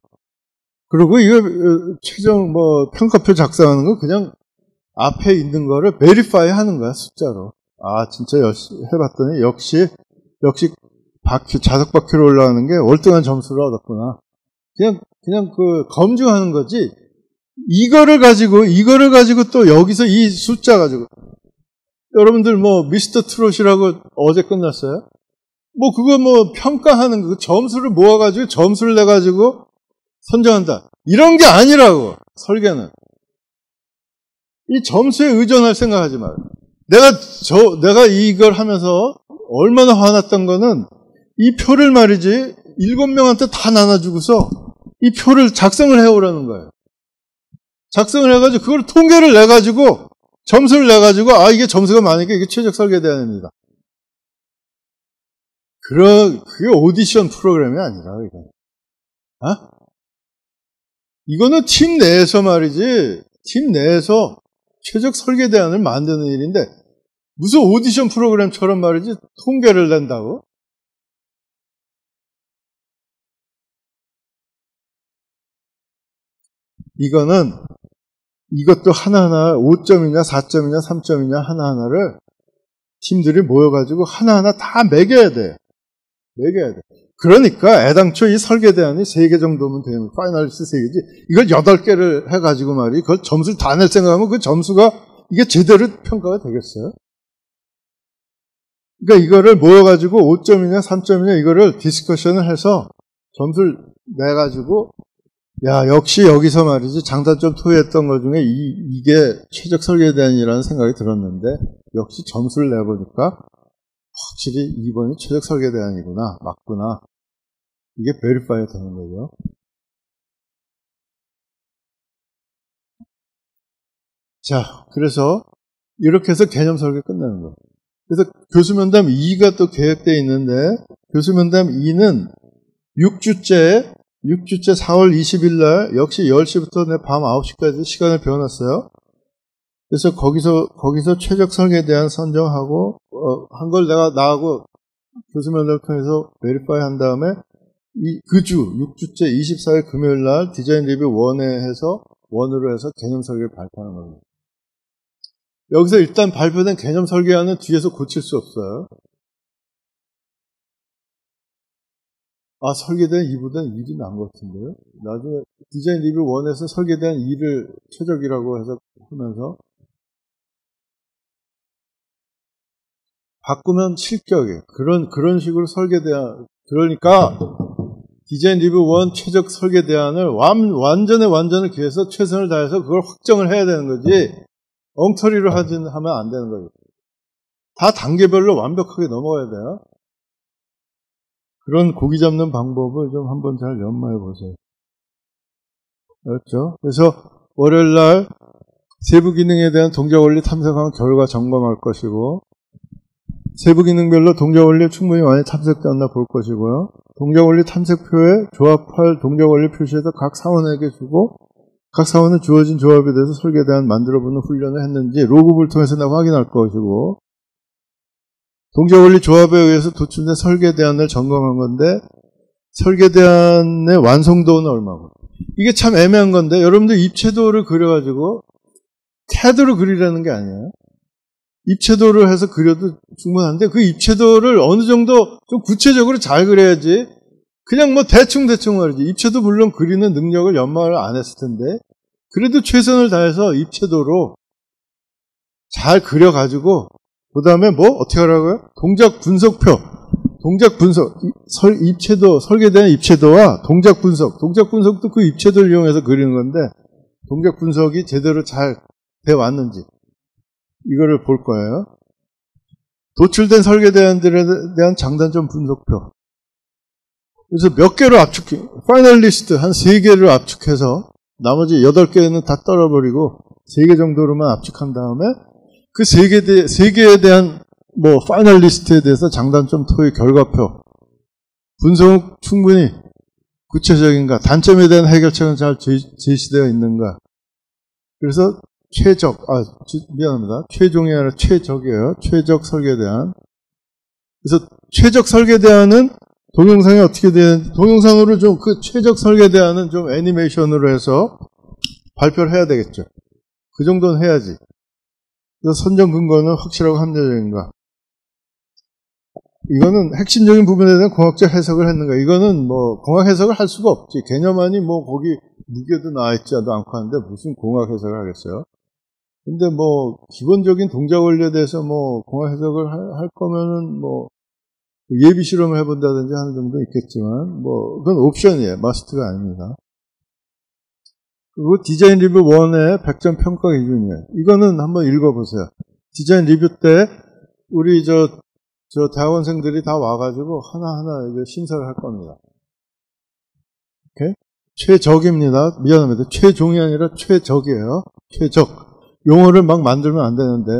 그리고 이거 최종 평가표 작성하는 거 그냥 앞에 있는 거를 베리파이 하는 거야, 숫자로. 아, 진짜 열심히 해봤더니 역시 자석 바퀴로 올라가는 게 월등한 점수를 얻었구나. 그냥 검증하는 거지. 이거를 가지고 또 여기서 이 숫자 가지고. 여러분들 미스터 트롯이라고 어제 끝났어요? 그거 평가하는 거, 점수를 모아가지고 점수를 내가지고 선정한다. 이런 게 아니라고, 설계는. 이 점수에 의존할 생각하지 마요. 내가 이걸 하면서 얼마나 화났던 거는 이 표를 말이지, 7명한테 다 나눠주고서 이 표를 작성을 해오라는 거예요. 작성을 해가지고 그걸 통계를 내가지고 점수를 내가지고 이게 점수가 많으니까 이게 최적 설계대안입니다. 그게 오디션 프로그램이 아니라 이거. 이거는 팀 내에서 말이지, 팀 내에서 최적 설계대안을 만드는 일인데 무슨 오디션 프로그램처럼 말이지 통계를 낸다고? 이것도 하나하나 5점이냐 4점이냐 3점이냐 하나하나를 팀들이 모여가지고 하나하나 다 매겨야 돼. 그러니까 애당초 이 설계대안이 3개 정도면 되는, 파이널리스트 3개지. 이걸 8개를 해가지고 말이지, 그걸 점수를 다 낼 생각하면 그 점수가 이게 제대로 평가가 되겠어요? 그러니까 이거를 모여가지고 5점이냐 3점이냐 이거를 디스커션을 해서 점수를 내가지고 역시 여기서 말이지 장단점 토의했던 것 중에 이게 최적 설계대안이라는 생각이 들었는데 역시 점수를 내보니까 확실히 2번이 최적 설계대안이구나, 맞구나. 이게 베리파이 되는 거죠. 자, 그래서 이렇게 해서 개념 설계 끝나는 거예요. 그래서 교수면담 2가 또 계획되어 있는데 교수면담 2는 6주째 4월 20일 날 역시 10시부터 내 밤 9시까지 시간을 배워놨어요. 그래서 거기서 최적 설계에 대한 선정하고 한 걸 내가 나하고 교수면담을 통해서 베리파이 한 다음에 그 주 6주째 24일 금요일 날 디자인 리뷰 1으로 해서 개념 설계를 발표하는 겁니다. 여기서 일단 발표된 개념 설계안은 뒤에서 고칠 수 없어요. 설계된 2보다는 1이 나은 것 같은데요. 나중에 디자인 리뷰 1에서 설계된 2를 최적이라고 해서 하면서 바꾸면 실격이에요. 그런 식으로 설계대안, 그러니까 디자인 리뷰 1 최적 설계대안을 완전을 기해서 최선을 다해서 그걸 확정을 해야 되는 거지, 엉터리로 하면 안 되는 거예요. 다 단계별로 완벽하게 넘어가야 돼요. 그런 고기 잡는 방법을 좀 한번 잘 연마해 보세요. 알았죠? 그래서 월요일 날 세부 기능에 대한 동작 원리 탐색한 결과 점검할 것이고, 세부 기능별로 동작 원리 충분히 많이 탐색되었나 볼 것이고요. 동작 원리 탐색표에 조합할 동작 원리 표시에서 각 사원에게 주고, 각 사원은 주어진 조합에 대해서 설계에 대한 만들어보는 훈련을 했는지 로그북을 통해서 내가 확인할 것이고, 동작 원리 조합에 의해서 도출된 설계대안을 점검한 건데 설계대안의 완성도는 얼마고. 이게 참 애매한 건데 여러분들 입체도를 그려가지고 CAD로 그리라는 게 아니에요. 입체도를 해서 그려도 충분한데 그 입체도를 어느 정도 좀 구체적으로 잘 그려야지 그냥 대충 말이지. 입체도 물론 그리는 능력을 연마를 안 했을 텐데 그래도 최선을 다해서 입체도로 잘 그려가지고 그 다음에 어떻게 하라고요? 동작 분석표. 동작 분석, 입체도, 설계에 대한 입체도와 동작 분석도 그 입체도를 이용해서 그리는 건데, 동작 분석이 제대로 잘 돼 왔는지, 이거를 볼 거예요. 도출된 설계 대안들에 대한 장단점 분석표. 그래서 몇 개로 파이널리스트 한 3개를 압축해서, 나머지 8개는 다 떨어버리고, 3개 정도로만 압축한 다음에, 그 3개에 대한 파이널리스트에 대해서 장단점 토의 결과표. 분석 충분히 구체적인가, 단점에 대한 해결책은 잘 제시되어 있는가. 그래서 최종이 아니라 최적이에요. 최적 설계에 대한. 그래서 최적 설계에 대한은 동영상이 어떻게 되는, 동영상으로 좀 그 최적 설계에 대한은 좀 애니메이션으로 해서 발표를 해야 되겠죠. 그 정도는 해야지. 그래서 선정 근거는 확실하고 합리적인가. 이거는 핵심적인 부분에 대한 공학적 해석을 했는가. 이거는 공학 해석을 할 수가 없지. 개념안이 거기 무게도 나와있지도 않고 하는데 무슨 공학 해석을 하겠어요. 근데 기본적인 동작 원리에 대해서 공학 해석을 할 거면은 예비 실험을 해본다든지 하는 정도 있겠지만, 그건 옵션이에요. 마스트가 아닙니다. 그리고 디자인 리뷰 1의 100점 평가 기준이에요. 이거는 한번 읽어보세요. 디자인 리뷰 때, 우리 대학원생들이 다 와가지고 하나하나 이제 심사를 할 겁니다. 오케이? 최적입니다. 미안합니다. 최종이 아니라 최적이에요. 최적. 용어를 막 만들면 안 되는데,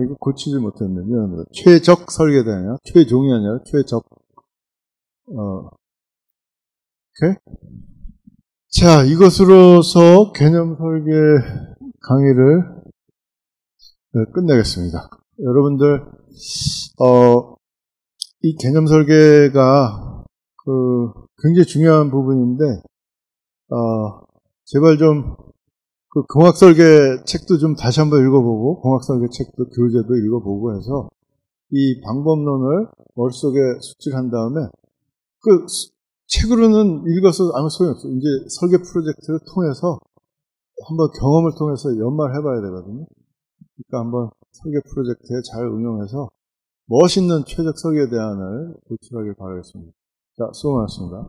이거 고치지 못했네. 미안합니다. 최적 설계대냐? 최종이 아니라 최적. 오케이? 자, 이것으로서 개념 설계 강의를 끝내겠습니다. 여러분들, 이 개념 설계가 굉장히 중요한 부분인데, 제발 좀 공학 설계 책도 좀 다시 한번 읽어보고, 공학 설계 책도 교재도 읽어보고 해서 이 방법론을 머릿속에 숙지한 다음에 책으로는 읽어서 아무 소용없어요. 이제 설계 프로젝트를 통해서 한번 경험을 통해서 연말해봐야 되거든요. 그러니까 한번 설계 프로젝트에 잘 응용해서 멋있는 최적 설계 대안을 도출하길 바라겠습니다. 자, 수고 많았습니다.